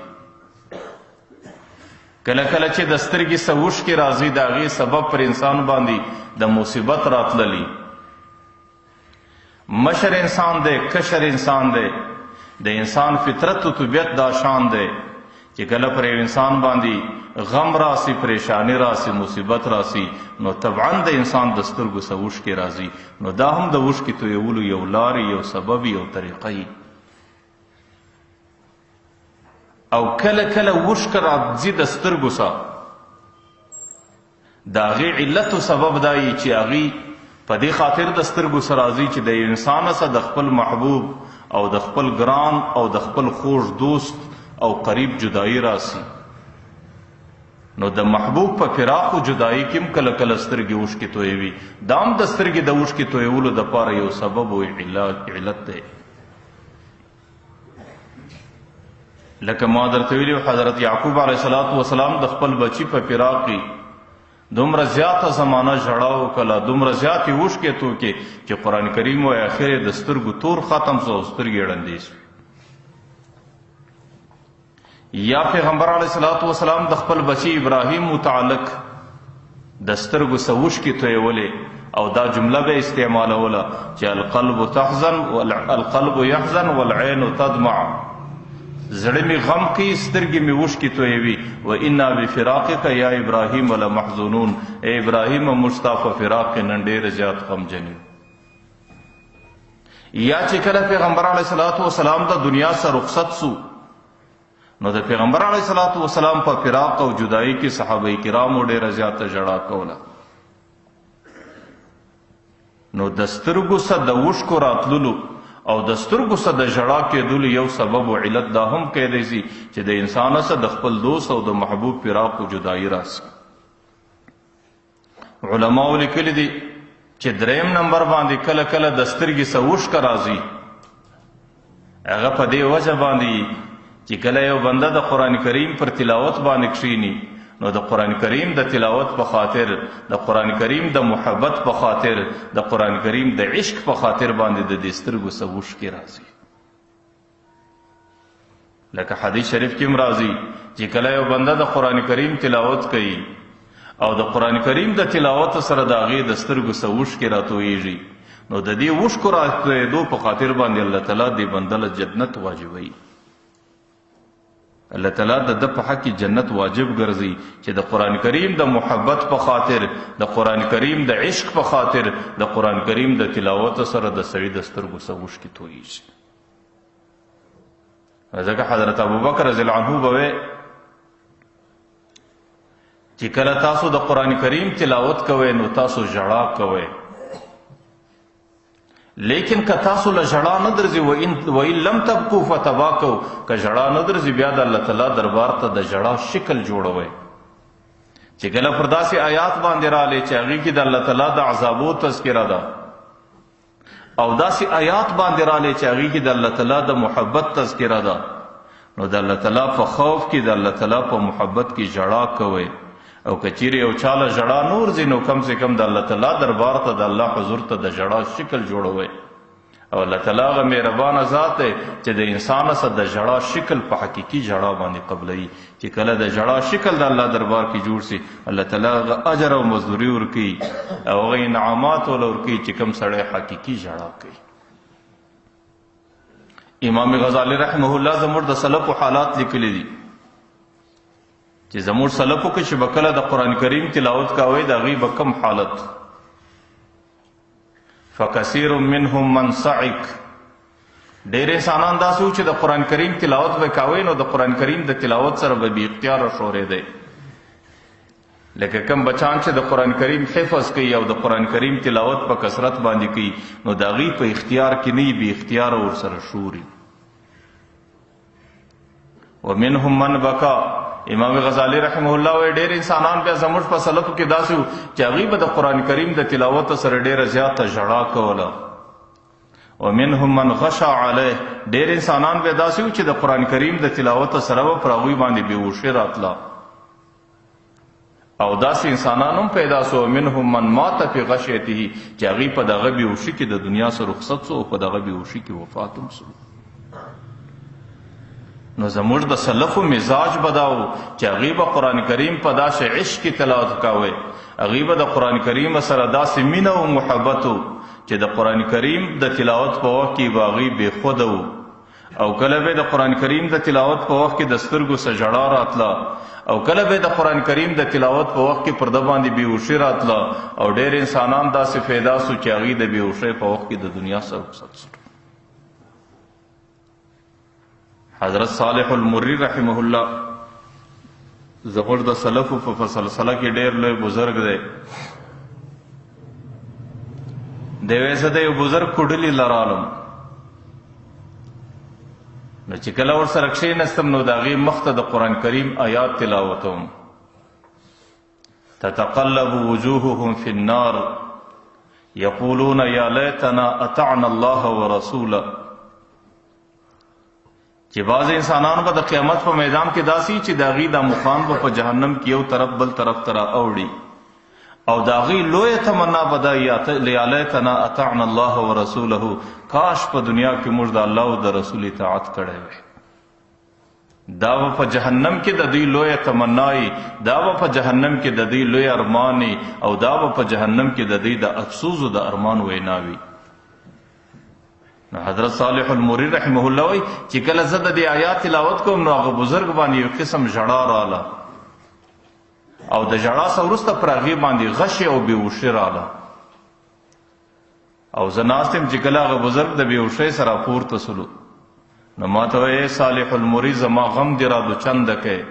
کله کله چې د سترګې څخه اوښکې راځي د هغې سبب پر انسان باندې د مصیبت راتللی، مشر انسان دی، کشر انسان دی، د انسان فطرت و طبیعت دا شان دی چې کله پر یو انسان باندې غم راسي، پریشانی راسي، مصیبت راسي، نو طبعا د انسان د سترګو څخه اوښکې راځي. نو دا هم د اوښکې تویولو یو لارې، یو سبب، یو طریقه یي. او کله کله اوښکه راځي د سترګو څخه، د هغې علت و سبب دا یي چې هغې په دې خاطر د سترګو سره راځي چې د انسان سره د خپل محبوب او د خپل ګران او د خپل خوږ دوست او قریب جدائی راسي. نو د محبوب په فراق و جدائی کې هم کله کله سترګې اوښکې تویوي. دا هم د سترګې د اوښکې تویولو دپاره یو سبب و علت دی. لکه ما درته ویلي حضرت یعقوب علیه السلام د خپل بچي په فراق کې دومره زیاته زمانه ژړا وکړله، دومره زیاتې اوښکې توکې چې قرآن کریم وایي اخر یې د سترګو تور ختم سو او سترګې ړندې سوې. یا پیغمبر علیه السلام د خپل بچی ابراهیم متعلق د سترګو څخه اوښکې تویولې او دا جمله به استعمالوله چې القلب یحزن والعین تدمع، زړه مې غم کوي، سترګې مې اوښکې تویوي. و انا بفراقک یا ابراهیم لمحزونون، ای ابراهیم موږ ستا په فراق کې نن ډېر زیات غمجن یو. یا چې کله پیغمبر علیه السلام د دنیا څخه رخصت سو، نو د پیغمبر علیه السلام په فراق او جدائی کې صحابه کرامو ډېره زیاته ژړا کوله. نو د سترګو څخه د اوښکو راتللو او د سترګو څخه د ژړا کېدلو یو سبب و علت دا هم کیدی شي چې د انسان څخه د خپل دوست او د محبوب فراق او جدائی راسي. علماو لیکلي دي چې دریم نمبر باندې کله کله د سترګې څخه اوښکه راځي، هغه په دې وجه باندې چې کله یو بنده د قرآن کریم پر تلاوت باندې کښېني، نو د قرآن کریم د تلاوت په خاطر، د قرآن کریم د محبت په خاطر، د قرآن کریم د عشق په خاطر باندې د دې سترګو څخه اوښکې راځي. لکه حدیث شریف کې هم راځي چې کله یو بنده د قرآن کریم تلاوت کوي او د قرآن کریم د تلاوت سره د هغې د سترګو څخه اوښکې راتویږي، نو د دې اوښکو راتویدو په خاطر باندې الله تعالی دې بنده له جنت واجبوي. الله تعالی د ده په حق کې جنت واجب ګرځي چې د قرآن کریم د محبت په خاطر، د قرآن کریم د عشق په خاطر، د قرآن کریم د تلاوت سره د سړي د سترګو څخه اوښکې تویږي. ځکه حضرت ابوبکر رضی الله عنه به وی چې کله تاسو د قرآن کریم تلاوت کوئ نو تاسو ژړا کوئ، لیکن که تاسو له ژړا نه درځي وإن لم تبکو فتباکو، که ژړا نه درځي بیا د الله تعالی دربار ته د ژړا شکل جوړوئ. چې کله پر داسې آیات باندې راغلی چې هغې کې د الله تعالی د عذابو تذکره ده، او داسې آیات باندې راغلی چې هغې کې د الله تعالی د محبت تذکره ده، نو د الله تعالی په خوف کې، د الله تعالی په محبت کې ژړا کوئ. او که چیرې یو چاله ژړا نور ځي نو کم سے کم د الله تعالی دربار ته، د الله حضور ته د ژړا شکل جوړوئ. او الله تعالی هغه مهربانه ذات دی چې د انسان څخه د ژړا شکل په حقیقي ژړا باندې قبلوي. چې کله د ژړا شکل د الله دربار کې جوړ سي، الله تعالی هغه اجر او مزدوري ورکوي او هغه انعامات وله ورکوي چې کوم سړی حقیقي ژړا کوي. امام غزالی رحمه الله زموږ د سلفو حالات لیکلي دي چې زموږ سلفو کې چې به کله د قرآن کریم تلاوت کوئ د هغې به کم حالت، فکثیر منهم من صعق، ډېر انسانان داسې وو چې د قرآن کریم تلاوت به کوئ نو د قرآن کریم د تلاوت سره به بې اختیاره ښورېدی. لکه کم بچان چې د قرآن کریم حفظ کوي او د قرآن کریم تلاوت په کثرت باندې کوي نو د هغې په اختیار کې نه بې اختیاره ورسره شوري. ومنهم من بکا، امام غزالی رحمه الله وی ډېر انسانان بیا زموږ په سلفو کې داسې وو چې هغوی به د قرآن کریم د تلاوت سره ډېره زیاته ژړا کوله. ومنهم من غشا علیه، ډېر انسانان بیا داسې وو چې د قرآن کریم د تلاوت سره به پر هغوی باندې بېهوشي راتله. او داسې انسانان هم پیدا سو ومنهم من مات فی غشیته، چې هغوی په دغه بېهوشي کې د دنیا څخه رخصت سو او په دغه بېهوشي کې وفات هم سو. نو زموږ د سلفو مزاج بداو چې هغوی به قرآن کریم په داسې عشق کې تلاوت کوئ، هغوی به د قرآن کریم سره داسې مینه او محبت و چې د قرآن کریم د تلاوت په وخت کې به هغوی بېخوده و او کله به د قرآن کریم د تلاوت په وخت کې د سترګو څخه ژړا راتله او کله به د قرآن کریم د تلاوت په وخت کې پرده باندې بېهوشي راتله او ډېر انسانان داسې پیدا سو چې هغوی د بېهوشۍ په وخت کې د دنیا سره رخصت سو. حضرت صالح المری رحمه الله زموږ د سلفو په سلسله کې ډېر لوی بزرګ دی. دی وایي زه د یو بزرګ کوډلي لرالم، نو چې کله ورسره کښېنستم نو د هغې مخ ته د قرآن کریم آیات تلاوتوم. تتقلب وجوههم فی النار یقولون یا لیتنا اطعنا الله ورسوله. چې بعض انسانانو به د قیامت په میدان کې داسي چې د هغې دا مخان به په جهنم کې یو طرف بل طرف ته را اوړي او د هغې لویه تمنا به دا یا لیتنا اطعنا الله ورسوله، کاش په دنیا کې موږ د الله او د رسول اطاعت کړی وی. دا به په جهنم کې د دوی لویه تمنای، دا به په جهنم کې د دوی لوی ارمانی او دا به په جهنم کې د دوی د افسوس او د ارمان ویناوي. نو حضرت صالح المری رحمه الله وی چې کله زه د دې آیات تلاوت کوم نو هغه بزرګ باندې یو قسم ژړا راله او د ژړا څخه وروسته پر هغې باندې غشې او بېهوشي راله او زه ناست یم چې کله هغه بزرګ د بېهوشۍ سره پورته سلو نو ما ته وایي صالح المری زما غم دې را دوچنده کوې،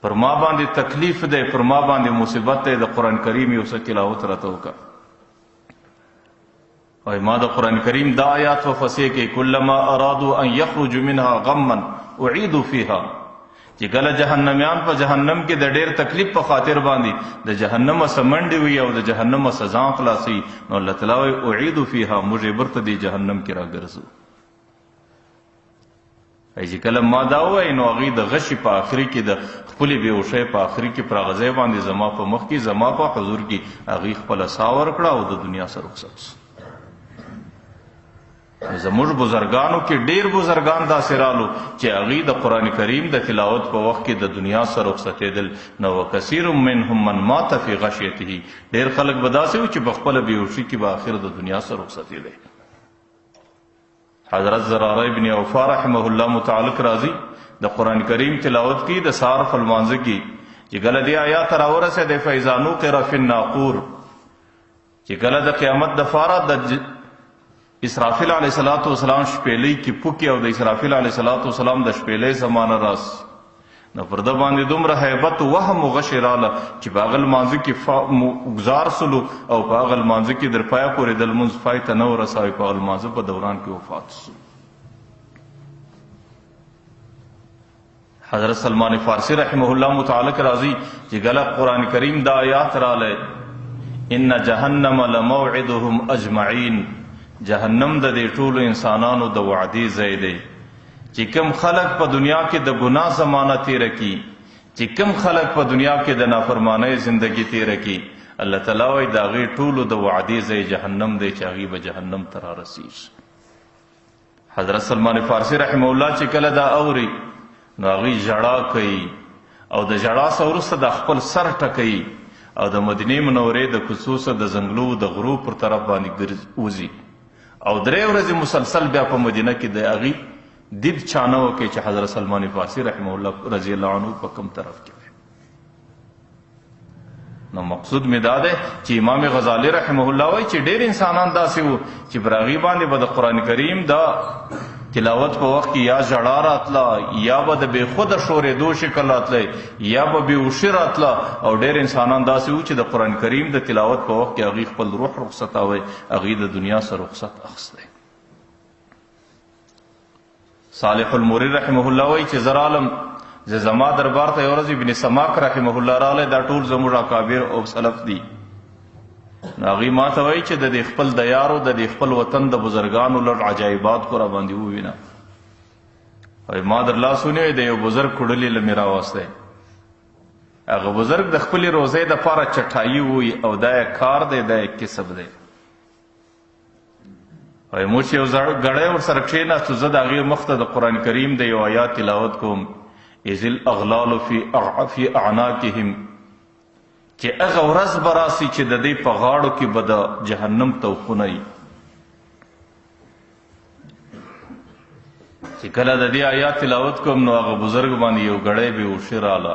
پر ما باندې تکلیف دی، پر ما باندې مصیبت دی، د قرآن کریم یو څه تلاوت راته وکړه. وایي ما د قرآن کریم دا آیات وفسې کې کلما ارادوا ان یخرجوا منها غما اعیدوا فیها، چې کله جهنمیان په جهنم کې د ډېر تکلیف په خاطر باندې د جهنم څخه منډې وي او د جهنم څخه ځان خلاصوي نو الله تعالی وایي اعیدوا فیها، موږ یې برته دې جهنم کې راګرځو. چې کله ما دا ووایي نو هغوی د غشي په آخري کې د خپلې بېهوشۍ په آخري کې پر هغه ځای باندې زما په مخ کې زما په حضور کې هغوی خپله ساه ورکړه او د دنیا سره رخصت شو. زموږ بزرګانو کې ډېر بزرګان داسې رالو چې هغوی د قرآن کریم د تلاوت په وخت کې د دنیا سره رخصتېدل. نو وکثیر منهم من مات فی غشیته، ډېر خلک به داسې وو چې په خپله بېهوشي کې به آخر د دنیا سره رخصتېدی. حضرت زراره ابن اوفا رحمه الله متعلق راځي د قرآن کریم تلاوت کې د سهار په لمانځه کې چې کله دې آیات راورسېدی فاذا نقر فی الناقور، چې کله د قیامت دپاره د اسرافیل علیه السلام شپېلۍ کې پوکي او د اسرافیل علیه السلام د شپېلۍ زمانه راسي نو پر ده باندې دومره هیبت و وهم و غشې راله چې په هغه لمانځه کې ګزار سلو او په هغه لمانځه کې در پایه پورې د لمونځ پای ته نه ورسوي، په هغه لمانځه په دوران کې وفات سو. حضرت سلمان فارسی رحمه الله متعلق راځي چې کله قرآن کریم دا آیات رالی ان جهنم لموعدهم اجمعین، جهنم د دې ټولو انسانانو د وعدې ځای دی. چې کم خلق په دنیا کې د ګناه زمانه تیره کی، چې کم خلق په دنیا کې د نافرمانۍ زندگی تیره کی، الله تعالی وایي د هغې ټولو د وعدې ځای جهنم دی چې هغوی به جهنم ته رارسیږي. حضرت سلمان فارسی رحمه الله چې کله دا اوري نو هغوی ژړا کوي او د ژړا څخه وروسته د خپل سر ټکوي او د مدینې منورې د کوڅو څخه د ځنګلو د غرو پر طرف باندې وځي او 3 ورځې مسلسل بیا په مدینه کې د هغې دید چانه وکړي چې حضرت سلمان فارسی رحمه الله رضی الله عنه په کوم طرف کې وي. نو مقصود مې دا دی چې امام غزالی رحمه الله وایي چې ډېر انسانان داسې وو چې پر هغې باندې به د قرآن کریم دا تلاوت په وخت کې یا ژړا راتله یا به د بېخوده شورېدو شکل راتلی یا به بېهوشي راتله او ډېر انسانان داسې وو چې د قرآن کریم د تلاوت په وخت کې هغوی خپل روح رخصتاوی، هغوی د دنیا سره رخصت اخیستی. صالح المری رحمه الله وایي چې زه رالم، زه زما دربار ته یو ورځ ابن سماک رحمه الله رالی، دا ټول زموږ اکابر او سلف دي. هغوی ما ته وایي چې د دې خپل د یارو د دې خپل وطن د بزرګانو لږ عجایبات خو راباندې ووینه. وایي ما در لاس ونیوی د یو بزرګ کوډلي له مې راوستی، هغه بزرګ د خپلې روزۍ دپاره چټایي ووایي او دا یې کار دی، دا یې کسب دی. وایي موږ چې یو ګړی ورسره کښېناستو زه د هغې مخ ته د قرآن کریم د یو آیات تلاوت کوم اذ الاغلال فی اعناقهم، چې هغه ورځ به راسي چې د دې په غاړو کې به د جهنم توقونه وي. چې کله د دې آیات تلاوت کوم نو هغه بزرګ باندې یو ګړی بېهوشي راله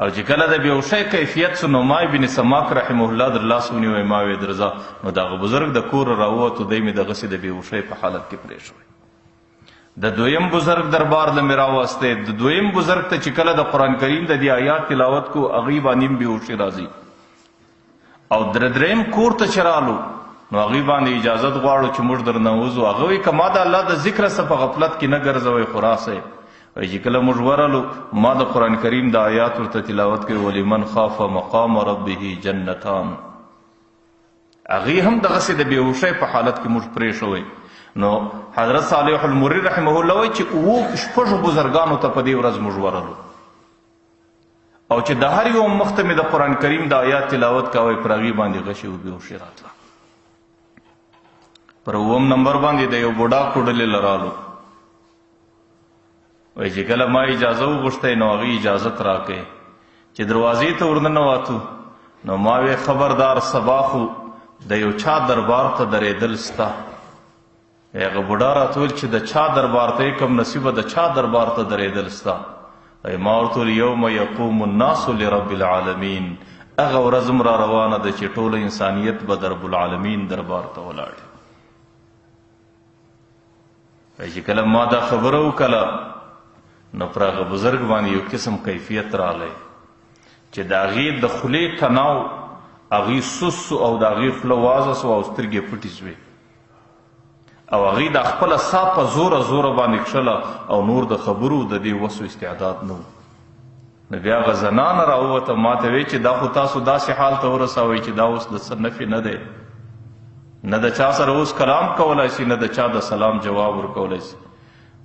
او چې کله د بېهوشۍ کیفیت سو نو ما بن سماک رحمه الله در لاس ونیوی ما وې درځه نو دغه بزرګ د کوره راووتو دی مې دغسې د بېهوشۍ په حالت کې پرېښوی د دویم بزرګ دربار له مې راوستی د دویم بزرګ ته چې کله د قرآن کریم د دې آیات تلاوت کو هغوی باندې هم بېهوشي راځي او دریم کور ته چې رالو نو هغوی باندې اجازت غواړو چې موږ درنه وځو هغه وایي که ما د الله د ذکره څه په غفلت کې نه ګرځوئ خو راسئ وایي چې کله موږ ورالو ما د قرآن کریم د آیات ورته تلاوت کوي ولمن خاف مقام ربه جنتان هغوی هم دغسې د بېهوشۍ په حالت کې موږ پرېښوئ نو حضرت صالح المری رحمه الله وایي چې شپږو بزرګانو ته په دې ورځ موږ ورالو او چې د هر یو مخ ته مې د قرآن کریم د آیات تلاوت کوئ پر هغې باندې غشې و بېهوشي راتله پر اووم نمبر باندې د یو بوډا کوډلې لرالو وایي چې کله ما اجازه وغوښتی نو هغې اجازت راکئ چې دروازې ته ورننوتو نو ما وی خبردار سبا خو د یو چا دربار ته درېدل سته هغه بوډا راته ویل چې د چا دربار ته کم نصیبه د چا دربار ته درېدل سته ما ورته ویل یوم یقوم الناس لرب العالمین هغه ورځ هم را روانه ده چې ټوله انسانیت به د رب العالمین دربار ته ولاړ چې کله ما دا خبره وکړه نو پر هغه بزرګ باندې یو قسم کیفیت راغلی چې د هغې د خولې تناو هغې سوس او د هغې خوله وازه سوه او سترګې پټې سوې او هغې د خپله سا په زوره زوره باندې کښله او نور د خبرو د دې وسو استعداد نه و نو بیا هغه زنانه راووته ما ته وی چې دا خو تاسو داسې حال ته ورسوئ چې دا اوس د څه نفي نه دی نه د چا سره اوس کلام کولی شي نه د چا د سلام جواب ورکولی شي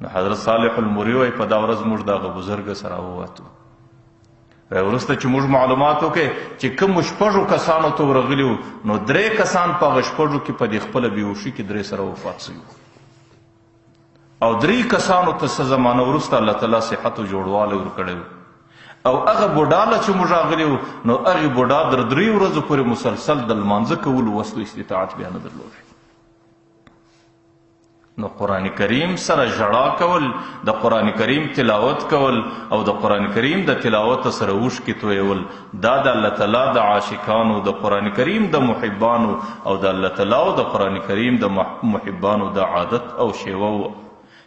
نو حضرت صالح المری وایي په دا ورځ موږ د هغه بزرګ سره ووتو وروسته چې موږ معلومات وکړې چې کومو شپږو کسانو ته ورغلي وو نو 3 کسان په هغه شپږو کې په دې خپله بېهوشي کې 3 سره وفات شوي او 3 کسانو ته څه زمانه وروسته الله تعالی صحت او جوړوالی ورکړی و او هغه بوډا له چې موږ راغلي وو نو هغې بوډا در 3 ورځو پورې مسلسل د لمانځه کولو وسلو استطاعت بیا نه درلود نو قرآن کریم سره ژړا کول د قرآن کریم تلاوت کول او د قرآن کریم د تلاوت سره اوښکې تویول دا د الله تعالی د عاشقانو د قرآن کریم د محبانو او د الله تعالی او د قرآن کریم د محبانو د عادت او شیوه وه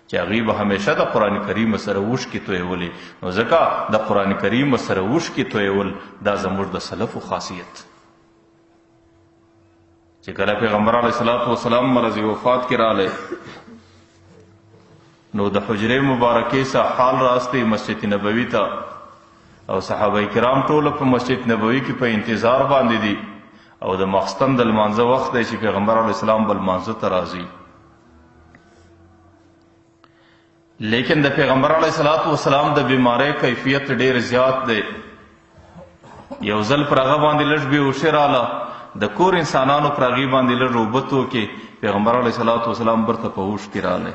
چې هغوی به همیشه د قرآن کریم سره اوښکې تویولې نو ځکه د قرآن کریم سره اوښکې تویول دا زموږ د سلفو خاصیت چې کله پیغمبر علیه الصلاة والسلام مرض وفات کې رالی نو د حجرې مبارکې څخه حال راستی مسجد نبوي ته او صحابه کرام ټوله په مسجد نبوي کې په انتظار باندې دي او د ماخستن د لمانځه وخت دی چې پیغمبر علیه السلام به لمانځه ته راځي لیکن د پیغمبر علیه الصلاة والسلام د بیمارۍ کیفیت ډېر زیات دی یو ځل پر هغه باندې لږ بېهوشي راله د کور انسانانو پر هغې باندې لږ اوبه توکې پیغمبر علیه الصلاة والسلام برته په هوښ کې رالی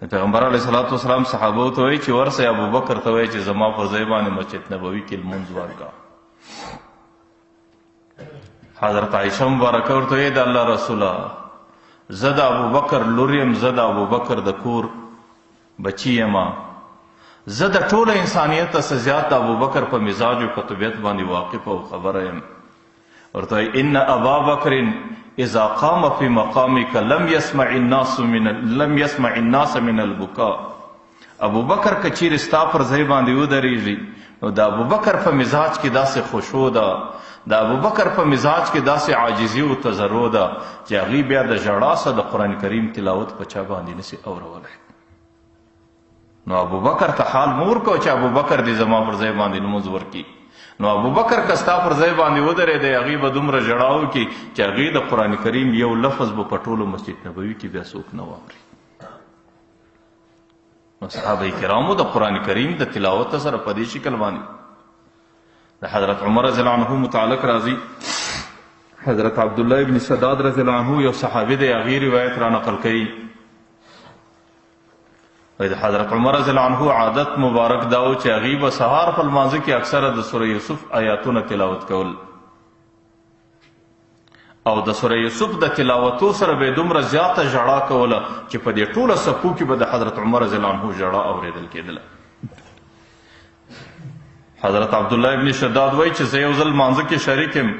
د پیغمبر علیه الصلاة والسلام صحابو ته وایي چې ورسئ ابوبکر ته وایي چې زما په ځای باندې مسجد نبوي کې لمونځ ورکړه حضرت عایشه مبارکه ورته وایي د الله رسوله زه د ابوبکر لور یم زه د ابوبکر د کور بچی یم زه د ټوله انسانیت څخه زیات د ابوبکر په مزاج او په طبیعت باندې واقف او خبره یم ورته وایي ان ابا بکر اذا قام في مقامك لم يسمع الناس من البكاء ابو بکر که چیرې ستا پر ځای باندې ودرېږي نو د ابو بکر په مزاج کې داسې خشوع ده د ابو بکر په مزاج کې داسې عاجزي او تضرع ده چې هغې بیا د ژړا سره د قرآن کریم تلاوت په چا باندې نسي اورولی نو ابو بکر ته حال مه ورکوه چې ابو بکر دې زما پر ځای باندې لمونځ وکړي نو ابو بکر که ستا پر ځای باندې ودرېدی هغې به دومره ژړا وکړي چې هغې د قرآن کریم یو لفظ به په ټولو مسجد نبوي کې بیا څوک نه واوري نو صحابه کرامو د قرآن کریم د تلاوت سره په دې شکل باندې د حضرت عمر رضی الله عنه متعلق راځي حضرت عبدالله ابن سداد رضی الله عنه یو صحابي دی هغې روایت را نقل کوي د حضرت عمر رضی الله عنه عادت مبارک دا و چې هغې به سهار په لمانځه کې اکثره د سوره یوسف آیاتونه تلاوت کول او د سوره یوسف د تلاوتو سره به دومره زیاته ژړا کوله چې په دې ټوله صفو کې به د حضرت عمر رضی الله عنه ژړا اورېدل کېدله. حضرت عبدالله ابن شداد وایي چې زه یو ځل لمانځه کې شریک یم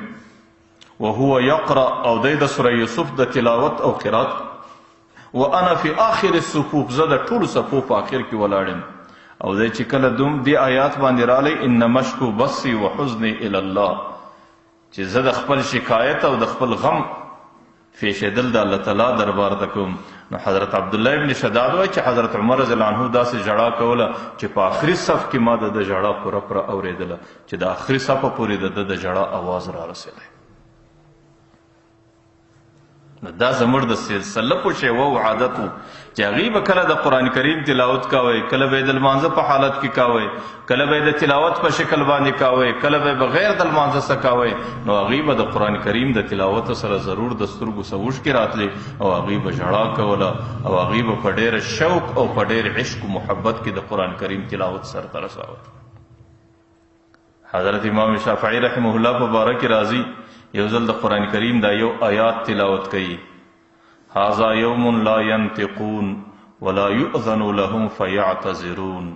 وهو یقرأ او دی د سوره یوسف د تلاوت او قرات وانا فی آخر الصفوف زه د ټولو صفو په آخر کې ولاړ یم او دی چې کله دوم دې آیات باندې رالی انما اشکو بثی وحزنی الی الله چې زه د خپل شکایت او د خپل غم فیشېدل د الله تعالی دربار ته کوم. نو حضرت عبدالله ابن شداد وایي چې حضرت عمر رضی الله عنه داسې ژړا کوله چې په آخري صف کې ما د ژړا پوره پوره اورېدله چې د آخري صفه پورې د ژړا اواز را رسېدی. نو دا زموږ د سلفو شیوه او عادت و چې هغوی به کله د قرآن کریم تلاوت کوئ، کله به یې د لمانځه په حالت کې کوئ، کله به یې د تلاوت په شکل باندې کوئ، کله به یې بغیر د لمانځه څه کوئ. نو هغوی به د قرآن کریم د تلاوت سره ضرور د سترګو څه اوښکې راتلې او هغوی به ژړا کوله او هغوی به په ډېر شوق او په ډېر عشق و محبت کې د قرآن کریم تلاوت سرته رساوه. حضرت امام شافعي رحمه الله په باره کې راځي یو ځل د قرآن کریم دا یو آیات تلاوت کوي هذا یوم لا ینطقون ولا یؤذن لهم فیعتذرون.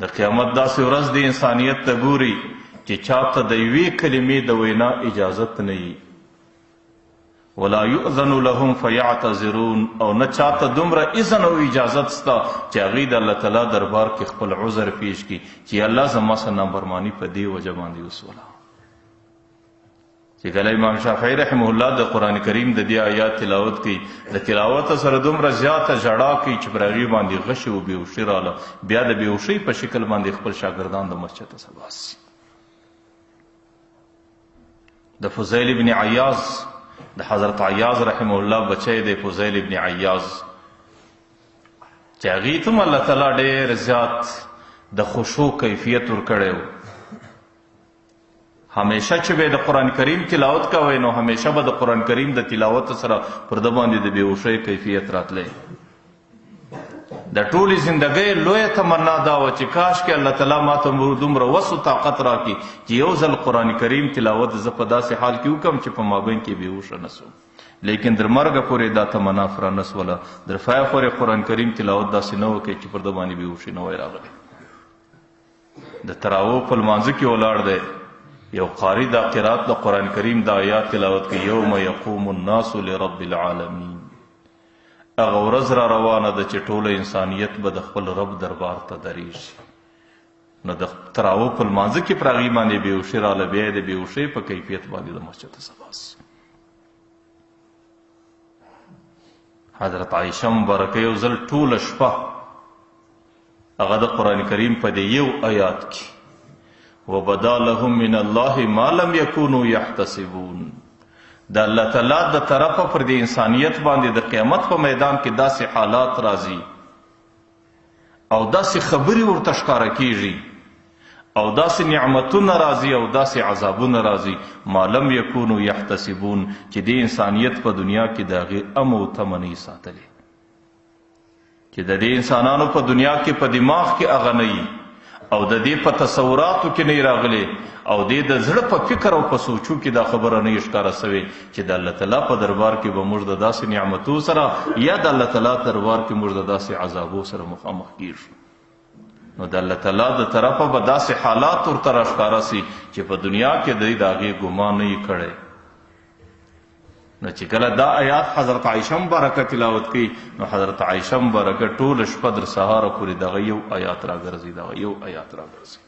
د قیامت داسې ورځ د انسانیت ته ګوري چې چاته د یوې کلمې د وینا اجازت نه وي ولا یؤذن لهم فیعتذرون او نه چاته دومره اذن او اجازت سته چې هغوی د الله تعالی دربار کې خپل عذر پیش کړي چې الله زما څه نافرماني په دې وجه باندې وسوله. چې کله امام شافعي رحمه الله د قرآن کریم د دې آیات تلاوت کوي د تلاوت سره دومره زیاته ژړا کوي چې پر هغې باندې غشي او بېهوشي راله بیا د بېهوشۍ په شکل باندې خپل شاګردان د مسجد ته سباسي. د فضیل ابن عیاض د حضرت عیاض رحمه الله بچی دی فضیل ابن عیاض چې هغې ته هم الله تعالی ډېر زیات د خشوع کیفیت ورکړی و. همیشه چې به د قرآن کریم تلاوت کوئ نو همیشه به د قرآن کریم د تلاوت سره پر ده باندې د بېهوشۍ کیفیت راتلی. د ټولې زندګۍ لویه تمنا دا وه چې کاش کې الله تعالی ما ته دومره وس و طاقت راکړي چې یو ځل قرآن کریم تلاوت زه په داسې حال کې وکړم چې په مابین کې بېهوشه نه سوم. لیکن در مرګه پورې دا تمنا پوره نه سوله. در فایه پورې قرآن کریم تلاوت داسې نه وکړي چې پر ده باندې بېهوشي نه وی راغلی. د تراویح په لمانځه کې ولاړ دی یو قاری دا قرات د قرآن کریم د آیات تلاوت کوي یوم یقوم الناس لرب العالمین. هغه ورځ را روانه ده چې ټوله انسانیت به د خپل رب دربار ته درېږي. نو د تراویح په لمانځه کې پر هغې باندې بېهوشي راله بیا یې د بېهوشۍ په کیفیت باندې د مسجد ته سباسي. حضرت عایشه مبارکه یو ځل ټوله شپه هغه د قرآن کریم په دې یو آیات کې وبدا لهم من الله ما لم يكونوا يحتسبون د الله تعالی د طرفه پر د انسانیت باندې د قیامت په میدان کې داسې حالات راځي او داسې خبرې ورته ښکاره کیږي او داسې نعمتونه راځي او داسې عذابونه راځي ما لم يكونوا يحتسبون چې د انسانیت په دنیا کې د هغې ام او تمه نه ساتلې چې د دې انسانانو په دنیا کې په دماغ کې هغه نه وي او د دې په تصوراتو کې نه راغلی او د زړه په فکر او په سوچو کې دا خبره نه ښکاره سوې چې د الله تعالی په دربار کې به موږ د داسې نعمتو سره یا د الله تعالی دربار کې موږ د داسې عذابو سره مخامخ کیږو. نو د الله تعالی د طرفه به داسې حالات ورته راښکاره سي چې په دنیا کې دوی د هغې ګمان نه یې کړی. نو چې کله دا آیات حضرت عایشه مبارکه تلاوت کوي نو حضرت عایشه مبارکه ټوله شپه در سهاره پورې دغه یو آیات راګرځي دغه یو آیات راګرځي.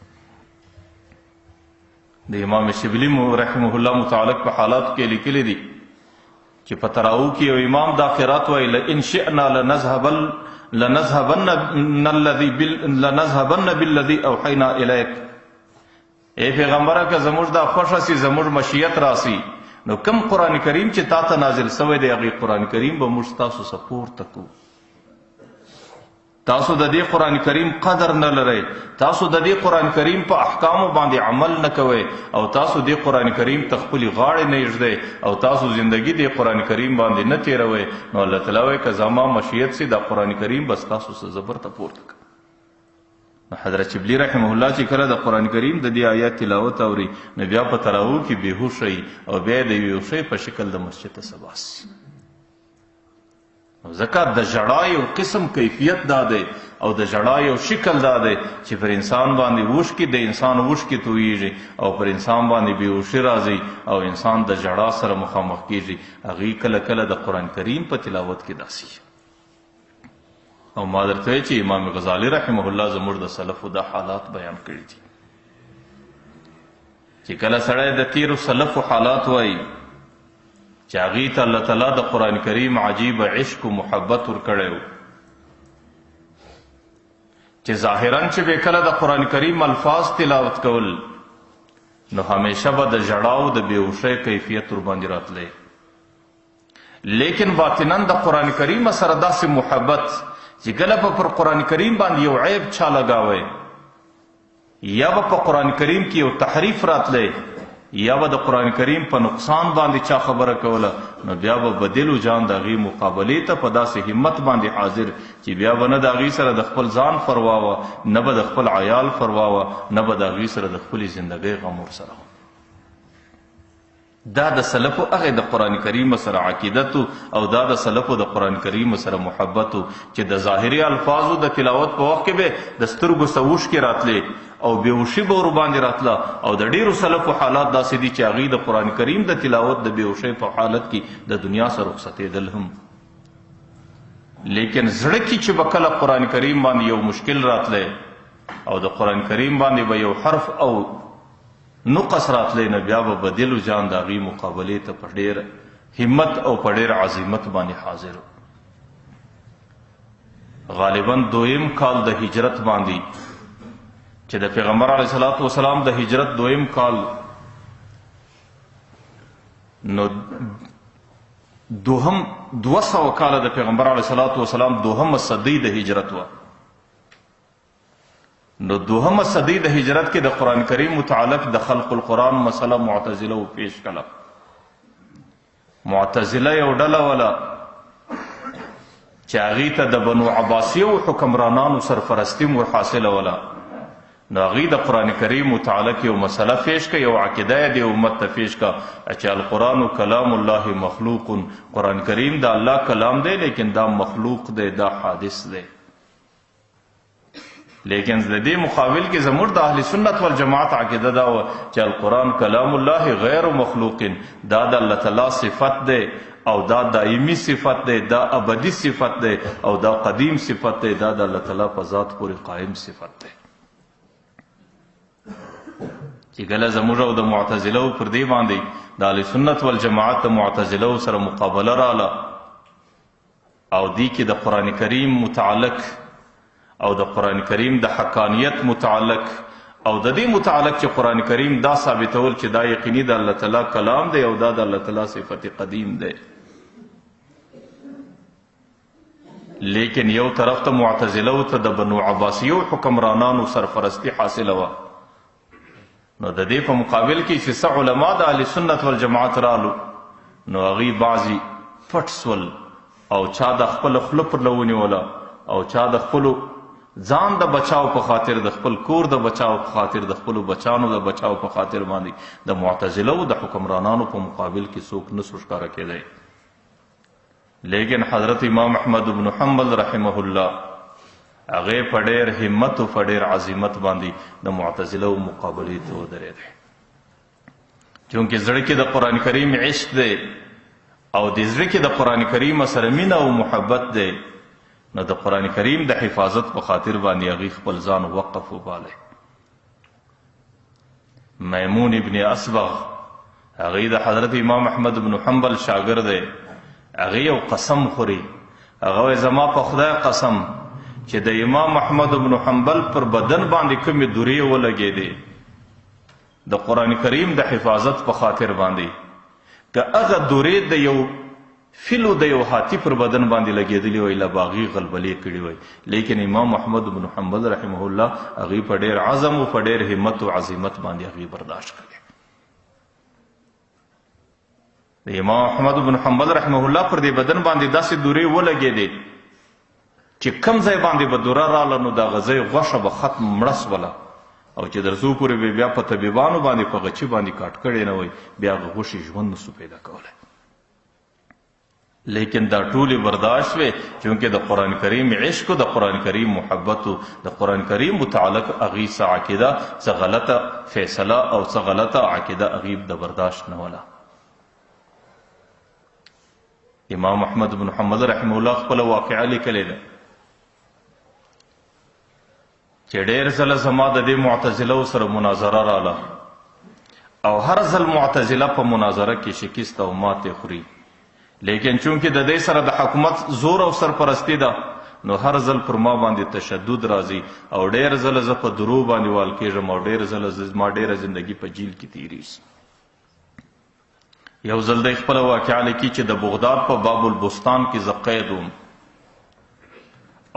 د امام شبلی رحمه الله متعلق په حالاتو کې لیکلی دي چې په تراویح کې یو امام دا قرات وایي لئن شئنا لنذهبن بالذي اوحینا الیک. ای پیغمبره که زموږ دا خوښه سي زموږ مشیت راسي نو کم قرآن کریم چې تا ته نازل سوی دی هغې قرآن کریم به موږ ستاسو څخه پورته کوو. تاسو د دې قرآن کریم قدر نه لرئ، تاسو د دې قرآن کریم په احکامو باندې عمل نه کوئ او تاسو دې قرآن کریم ته خپلې غاړې نه ایږدئ او تاسو زندگی دې قرآن کریم باندې نه تېروئ نو الله تعالی وایي که زما مشیت سي دا قرآن کریم به ستاسو څخه زه برته پورته کړم. حضرت شبلی رحمه الله چې کله د قرآن کریم د دې آیات تلاوت اوري نو بیا په تراویح کې بېهوش وي او بیا د یوې شی په شکل د مسجد ته سبا سي. ځکه د ژړا یو قسم کیفیت دا دی او د ژړا یو شکل دا دی چې پر انسان باندې اوښکې د انسان اوښکې تویږي او پر انسان باندې بېهوشي راځي او انسان د ژړا سره مخامخ کېږي. هغې کله کله د قرآن کریم په تلاوت کې داسې او ما درته وایي چې امام غزالی رحمه الله زموږ د سلفو دا حالات بیان کړي دي چې کله سړی د تیرو سلفو حالات وایي چې هغې ته الله تعالی د قرآن کریم عجیب عشق و محبت ورکړی و چې ظاهرا چې به کله د قرآن کریم الفاظ تلاوت کول نو همیشه به د ژړا او د بېهوشۍ کیفیت ورباندې راتلی، لیکن باطنا د قرآن کریم سره داسې محبت چې کله به پر قرآن کریم باندې یو عیب چا لګاوی یا به په قرآن کریم کې یو تحریف راتلی یا به د قرآن کریم په نقصان باندې چا خبره کوله نو بیا به بدل و جان د هغې مقابلې ته په داسې همت باندې حاضر چې بیا به نه د هغې سره د خپل ځان پروا وه نه به د خپل عیال پروا وه نه به د هغې سره د خپلې زندګۍ غم ورسره و. دا د سلفو هغې د قرآن کریم سره عقیدت او دا د سلفو د قرآن کریم سره محبت چې د ظاهري الفاظو د تلاوت په وخت کې به د سترګو څه اوښکې راتلې او بېهوشي به ورباندې راتله او د ډېرو سلفو حالات داسې دي چې هغوی د قرآن کریم د تلاوت د بېهوشۍ په حالت کې د دنیا سره رخصتېدل هم. لیکن زړه کې چې به کله قرآن کریم باندې یو مشکل راتلی او د قرآن کریم باندې به یو حرف او نقص راتلی نو بیا به بدل و جان د هغې مقابلې ته په ډېر همت او په ډېر عظمت باندې حاضر و. غالبا دویم کال د هجرت باندې چې د پیغمبر علیه الصلاة والسلام د هجرت دویم کال نو 200 کاله د پیغمبر علیه الصلاة والسلام دوهمه صدۍ د هجرت وه. نو دوهمه صدۍ د هجرت کې د قرآن کریم متعلق د خلق القرآن مسله معتزله و پیش کړه. معتزله یو ډله وله چې هغې ته د بنو عباسیو حکمرانانو سرپرستي ور حاصله وله نو هغې د قرآن کریم متعلق یو مسله پیش که یو عقیده یې د امت ته پیش که چې القرآن کلام الله مخلوق، قرآن کریم د الله کلام دی لیکن دا مخلوق دی، دا حادث دی. لیکن د دې مقابل کې زموږ د اهل سنت والجماعت عقیده دا وه چې القرآن کلام الله غیر مخلوق، دا د الله تعالی صفت دی او دا دائمی صفت دی، دا ابدی صفت دی او دا قدیم صفت دی، دا د الله تعالی په ذات پورې قائم صفت دی. چې کله زموږ او د معتزلو پر دې باندې د اهل سنت والجماعت د معتزلو سره مقابله راله او دې کې د قرآن کریم متعلق او د قرآن کریم د حقانیت متعلق او د دې متعلق چې قرآن کریم دا ثابتول چې دا یقیني د الله تعالی کلام دی او دا د الله تعالی صفت قدیم دی. لیکن یو طرف ته معتزلو ته د بنو عباسیو حکمرانانو سرپرستی حاصله وه نو د دې په مقابل کې چې څه علما د اهل سنت والجماعت رالو نو هغوی بعضې پټ سول او چا د خپل خوله پر ونیوله او چا د خپلو ځان د بچاو په خاطر د خپل کور د بچاو په خاطر د خپلو بچانو د بچاو په خاطر باندې د معتزلو د حکمرانانو په مقابل کې څوک نه سو ښکاره کېدی. لیکن حضرت امام احمد بن حنبل رحمه الله هغې په ډېر همت او په ډېر عظمت باندې د معتزلو مقابلې ته ودرېدی. چونکې زړه کې د قرآن کریم عشق دی او د زړه کې د قرآن کریم سره مینه او محبت دی نو د قرآن کریم د حفاظت په خاطر باندې هغې خپل ځان وقف وبالی. میمون ابن اصبغ هغې د حضرت امام احمد بن حنبل شاګرد دی، هغې یو قسم خوري، هغه وایي زما په خدای قسم چې د امام احمد بن حنبل پر بدن باندې کومې دورې ولګېدې د قرآن کریم د حفاظت په خاطر باندې که هغه دورې د یو فیلو د یو هاتي پر بدن باندې لګېدلې وای لا به هغې غلبلې کړي وای. لیکن امام احمد بن حنبل رحمه الله هغې په ډېر عزم او په ډېر همت او عظمت باندې هغې برداشت کړی. د امام احمد بن حنبل رحمه الله پر دې بدن باندې داسې دورې ولګېدې چې کم ځای باندې به دوره راله نو د هغه ځای غوښه به ختم مړه سوله او چې در څو پورې به بیا په طبیبانو باندې په غچي باندې کاټ کړی نه وای بیا هغه غوښې ژوند نسو پیدا کولی. لیکن دا ټولې برداشت وې چونکې د قرآن کریم عشق د قرآن کریم محبت د قرآن کریم متعلق هغې څه عقیده څه غلطه فیصله او څه غلطه عقیده هغې د برداشت نه وله. امام احمد بن حنبل رحمه الله خپله واقعه لیکلې ده چې ډېر ځله زما د دې معتزله سره مناظره راله او هر ځل معتزله په مناظره کې شکست او ماتې خوري، لیکن چونکې د دې سره د حکومت زور او سرپرستی ده نو هر ځل پر ما باندې تشدد راځي او ډېر ځله زه په درو باندې وال کېږم او ډېر ځله زما ډېره زندګي په جیل کې تېرېږي. یو ځل دی خپله واقعه لیکي چې د بغداد په باب البستان کې زه قید وم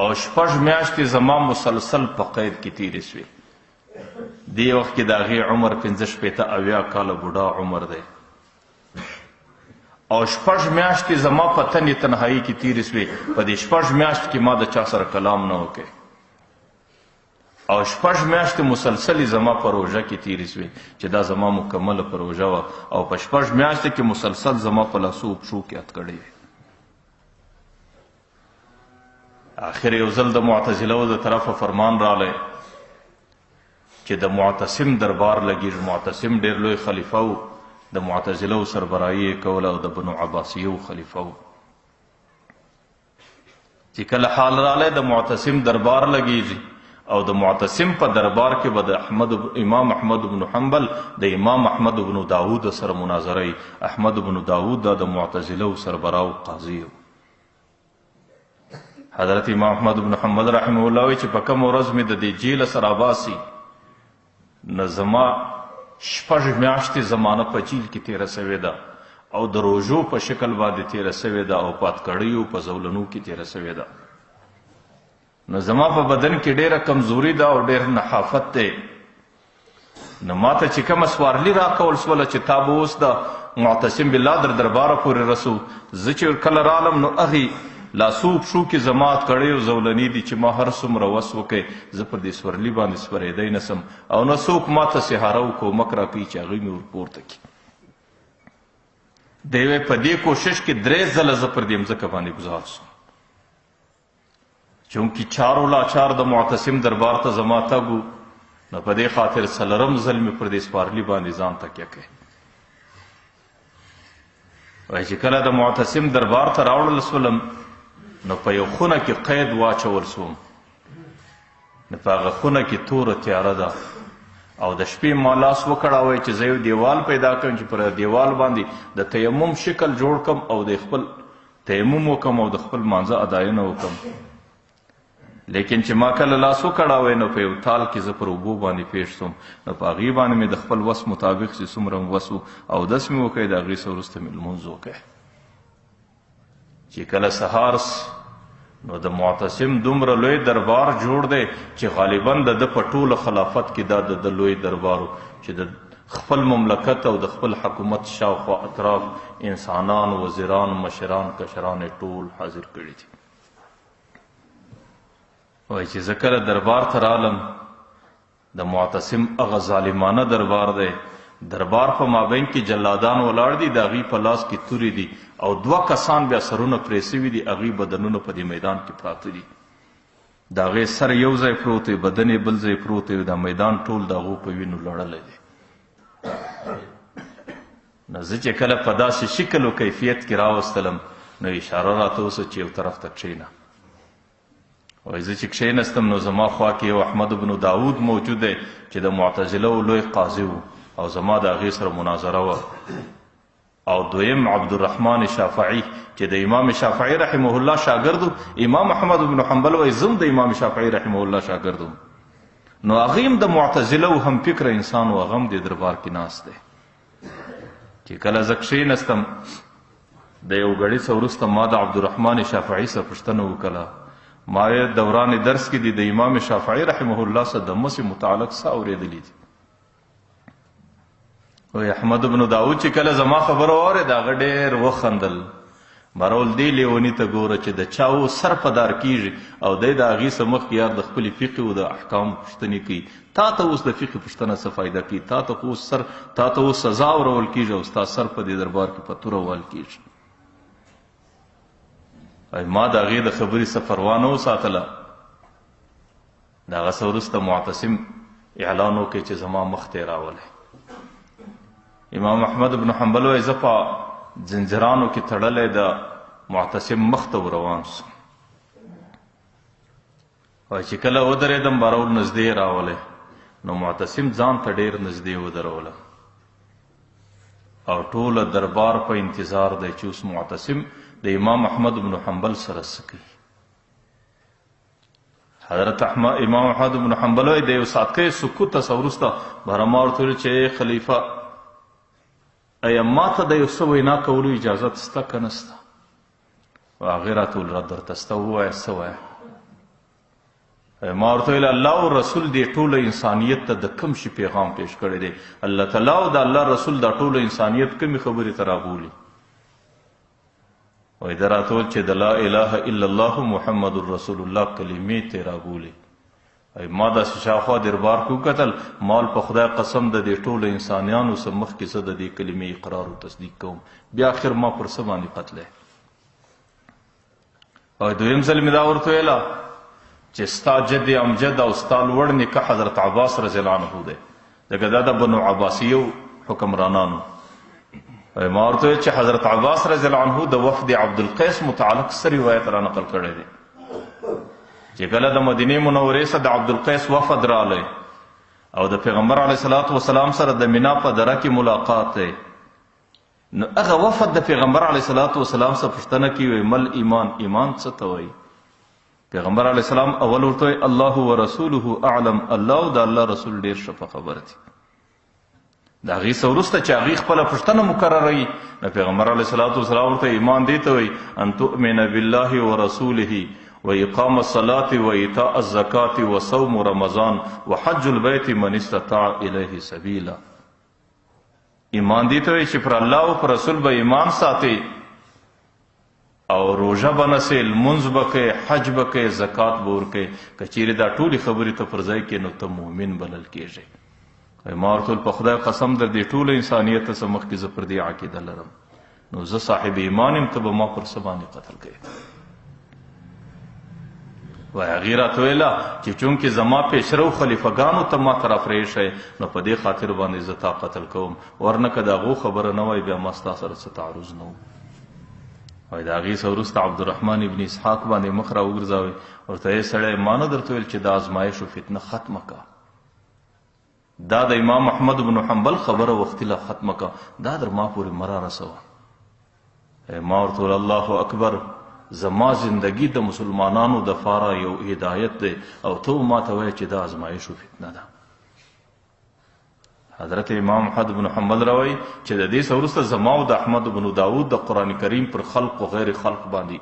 او 6 میاشتې زما مسلسل په قید کې تېرې سوې. دې وخت کې د هغې عمر 75-80 کاله بوډا عمر دی او 6 میاشتې زما په تنې تنهایي کې تېرې سوې. په دې 6 میاشتو کې ما د چا سره کلام نه وکړ او 6 میاشتې مسلسلې زما په روژه کې تېرې سوې چې دا زما مکمله پروژه وه او په 6 میاشتې کې مسلسل زما په لاسو و پښو کې ات کړی وې. آخر یو ځل د معتزلو د طرفه فرمان رالی چې د معتصم دربار لګېږي. معتصم ډېر لوی خلیفه و، د معتزلو سربراهي یې کوله او د بنو عباسیو خلیفه و. چې کله حال رالی د معتصم دربار لګېږي او د معتصم په دربار کې به د امام احمد بن حنبل د امام احمد بن داود سره مناظره وي. احمد بن داود دا د معتزلو سربراه و قاضي و. حضرت امام احمد بن حنبل رحمه الله وی چې په کوم ورځ مې د دې جیل سره باسي نه زما 6 میاشتې زمانه په جیل کې تېره سوې ده او د روژو په شکل باندې تېره سوې ده او پاتکړیو په زولنو کې تېره سوې ده. نو زما په بدن کې ډېره کمزوري ده او ډېر نحافت دی. نو ماته چې کومه سوارلي راکول سوله چې تا به اوس د معتصم بالله در درباره پورې رسو، زه چې کله رالم نو هغې لاسو پښو کې زمات کړی او زولني دي چې ما هر څومره وس وکړی زه پر دې سورلي باندې سپرېدی نه سم او نه څوک ماته سهاره و کومک راکوي چې هغوی مې ورپورته کړي. دی وی په دې کوشش کې 3 ځله زه پر دې مځکه باندې ګزار سوم چونکې چارو لاچار د معتصم دربار ته زما تګ و نو په دې خاطر 4م ځل مې پر دې سپارلي باندې ځان تکیه کړی. وایي چې کله د معتصم دربار ته راوړل سولم نو په یو خونه کې قید واچول سوم. نو په هغه خونه کې توره تیاره ده او د شپې ما لاس وکړاوی چې زه یو دیوال پیدا کړم چې پر دیوال باندې د تیمم شکل جوړ کړم او د خپل تیمم وکړم او د خپل مانځه اداینه وکړم. لیکن چې ما کله لاس وکړاوی نو په یو تال کې زه پر اوبو باندې پیښ سوم. نو په هغې باندې مې د خپل وس مطابق چې څومره م وس و اودس مې وکړی د هغې څه وروسته مې لمونځ وکړی. چې کله سهار نو د معتصم دومره لوی دربار جوړ دی چې غالبا د ده په ټوله خلافت کې دا د لوی دربارو چې د خپل مملکت او د خپل حکومت شاوخوا اطراف انسانان وزیران مشران کشران ټول حاضر کړي دي. وایي چې زه کله دربار ته رالم د معتصم هغه ظالمانه دربار دی. دربار په مابین کې جلادان ولاړ دي، د هغې په لاس کې تورې دي او 2 کسان بیا سرونه پرې سوي دي، هغې بدنونه په دې میدان کې پراته دي. د هغې سر یو ځای پروت دی، بدن یې بل ځای پروت دی، دا میدان ټول د هغو په وینو لړلی دی. نو زه چې کله په داسې شکل و کیفیت کې راوستلم نو اشاره راته وسوه چې یو طرف ته کښېنه. وایي زه چې کښېنستم نو زما خوا کې یو احمد بن داود موجود دی چې د معتزلو لوی قاضي و او زما د هغې سره مناظره وه. او دویم عبدالرحمن شافعي چې د امام شافعي رحمه الله شاګرد و. امام احمد بن حنبل وایي زم د امام شافعي رحمه الله شاګرد وم. نو هغې هم د معتزله و هم فکره انسان و، هغه هم دې دربار کې ناست دی. چې کله زه کښېنستم د یو ګړي څه وروسته ما د عبدالرحمن شافعي څخه پوښتنه وکړه، ما یې دوران درس کې د امام شافعي رحمه الله څخه د مسې متعلق څه اورېدلي دي. وی احمد بن داود چې کله زما خبره واورېده هغه ډېر وخندل مرول دې لیوني ته ګوره چې د چا و سر په دار کېږي او دی د هغې څه مخکې یار د خپلې فقې او د احکامو پوښتنې کوي. تا ته اوس د فقې پوښتنه څه فایده کوي؟ تا ته اوس سزا ورول کېږي او ستا سر په دې دربار کې په توره وال کېږي. ما د هغې د خبرې څه پروا نه وساتله. د هغه څه وروسته معتصم اعلان وکړي چې زما مخ ته یې راولی. امام احمد بن حنبل وایي زه په زنځیرانو کې تړلی د معتصم مخ ته روان سوم. وایي چې کله ودرېدم بارول نږدې یې راولی نو معتصم ځان ته ډېر نږدې ودروله او ټوله دربار په انتظار دی چې اوس معتصم د امام احمد بن حنبل سره څه کوي. حضرت امام احمد بن حنبل وایي د یو ساعتکۍ سکوت څخه وروسته بهرما ورته ویل چې ای خلیفه ایا ما ته د یو څه وینا کولو اجازت شته که نشته؟ هغې راته وویل را درته شته، ووایه څه وایه. ما ورته ویل الله او رسول دې ټوله انسانیت ته د کوم شي پیغام پیش کړی دی؟ الله تعالی او د الله رسول دا ټوله انسانیت کومې خبرې ته رابولي؟ وایي ده راته وویل چې د لا اله الا الله محمد رسول الله کلمې ته رابولي. ما داسې شاوخوا دربار کې وکتل، مال په خدای قسم د دې ټولو انسانیانو څه مخکې زه د دې کلمې اقرار و تصدیق کوم. بیا آخر ما پر څه باندې قتلی؟ او دویم ځل مې دا ورته ویله چې ستا جد امجد او ستا لوړ نیکه حضرت عباس رضی الله عنه دی، ځکه دا د بنو عباسیو حکمرانانو. ما ورته ویل چې حضرت عباس رضی الله عنه د وفد عبدالقیس متعلق څه روایت را نقل کړی دی چې کله د مدینې منورې څخه د عبدالقیس وفد رالی او د پیغمبر علیه الصلاة والسلام سره د مینا په دره کې ملاقات دی، نو هغه وفد د پیغمبر علیه الصلاة والسلام څخه پوښتنه کوي مل ایمان، ایمان څه ته وایي؟ پیغمبر علیه السلام اول ورته وایي الله ورسوله اعلم، الله او د الله رسول ډېر ښه په خبر دي. د هغې څه وروسته چې هغې خپله پوښتنه مکرروي نو پیغمبر علیه الصلاة والسلام ورته ایمان دې ته وایي ان تؤمن بالله ورسوله وإقام الصلاة وإيتاء الزكاة وصوم رمضان وحج البيت من استطاع إليه سبيلا. ایمان دې ته وایي چې پر الله او پر رسول به ایمان ساتي او روژه به نسې، لمونځ به کوې، حج به کوې، زکات به ورکوې. که چیرې دا ټولې خبرې ته پر ځای کې نو ته مؤمن بلل کېږې. ما ورته ویل په خدای قسم در دې ټوله انسانیت څخه مخکې زه پر دې عقیده لرم، نو زه صاحب ایمان یم، ته به ما پر څه باندې قتل کوې؟ وایي هغې راته ویله چې چونکې زما پیشرو خلیفګانو ته ما طرف ریښی نو په دې خاطر باندې زه تا قتل کوم، ورنه که د هغو خبره نه وای بیا ما ستا سره څه تعرض نه و. وایي د هغې څه وروسته عبدالرحمن ابن اسحاق باندې مخ را وګرځوئ، ورته یې سړی ما نه درته ویل چې دا ازمایش و فتنه ختمه که؟ دا د امام احمد بن حنبل خبره وختي لا ختمه که، دا در ما پورې مه رارسوه. ما ورته ویل الله اکبر، زما زندگی د مسلمانانو د پاره یو هدایت دی او ته ما ته وایې چې دا ازمایش و فتنه ده. حضرت امام احمد بن حنبل راوایي چې د دې څه وروسته زما او د احمد بن داود د قرآن کریم پر خلق و غیر خلق باندې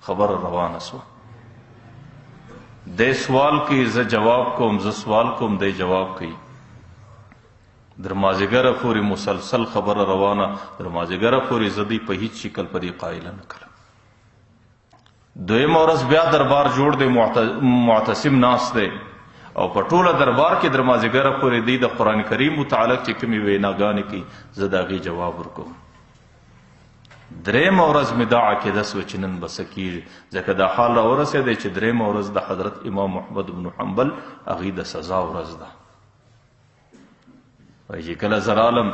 خبره روانه سوه. دی سوال کوي زه جواب کوم، زه سوال کوم دی جواب کوي. در مازدیګره پورې مسلسل خبره روانه، در مازدیګره پورې زه دوی په هیڅ شکل په دې قایله نه کړم. دویمه ورځ بیا دربار جوړ دی، معتصم ناست دی او په ټوله دربار کې در مازدیګره پورې دی د قرآن کریم متعلق چې کومې ویناګانې کوي زه د هغې جواب ورکوم. دریمه ورځ مې دا عقیده سوه چې نن به څه کېږي، ځکه دا حال را ورسېدی چې دریمه ورځ د حضرت امام احمد بن حنبل هغې د سزا ورځ ده. وایي چې کله زه رالم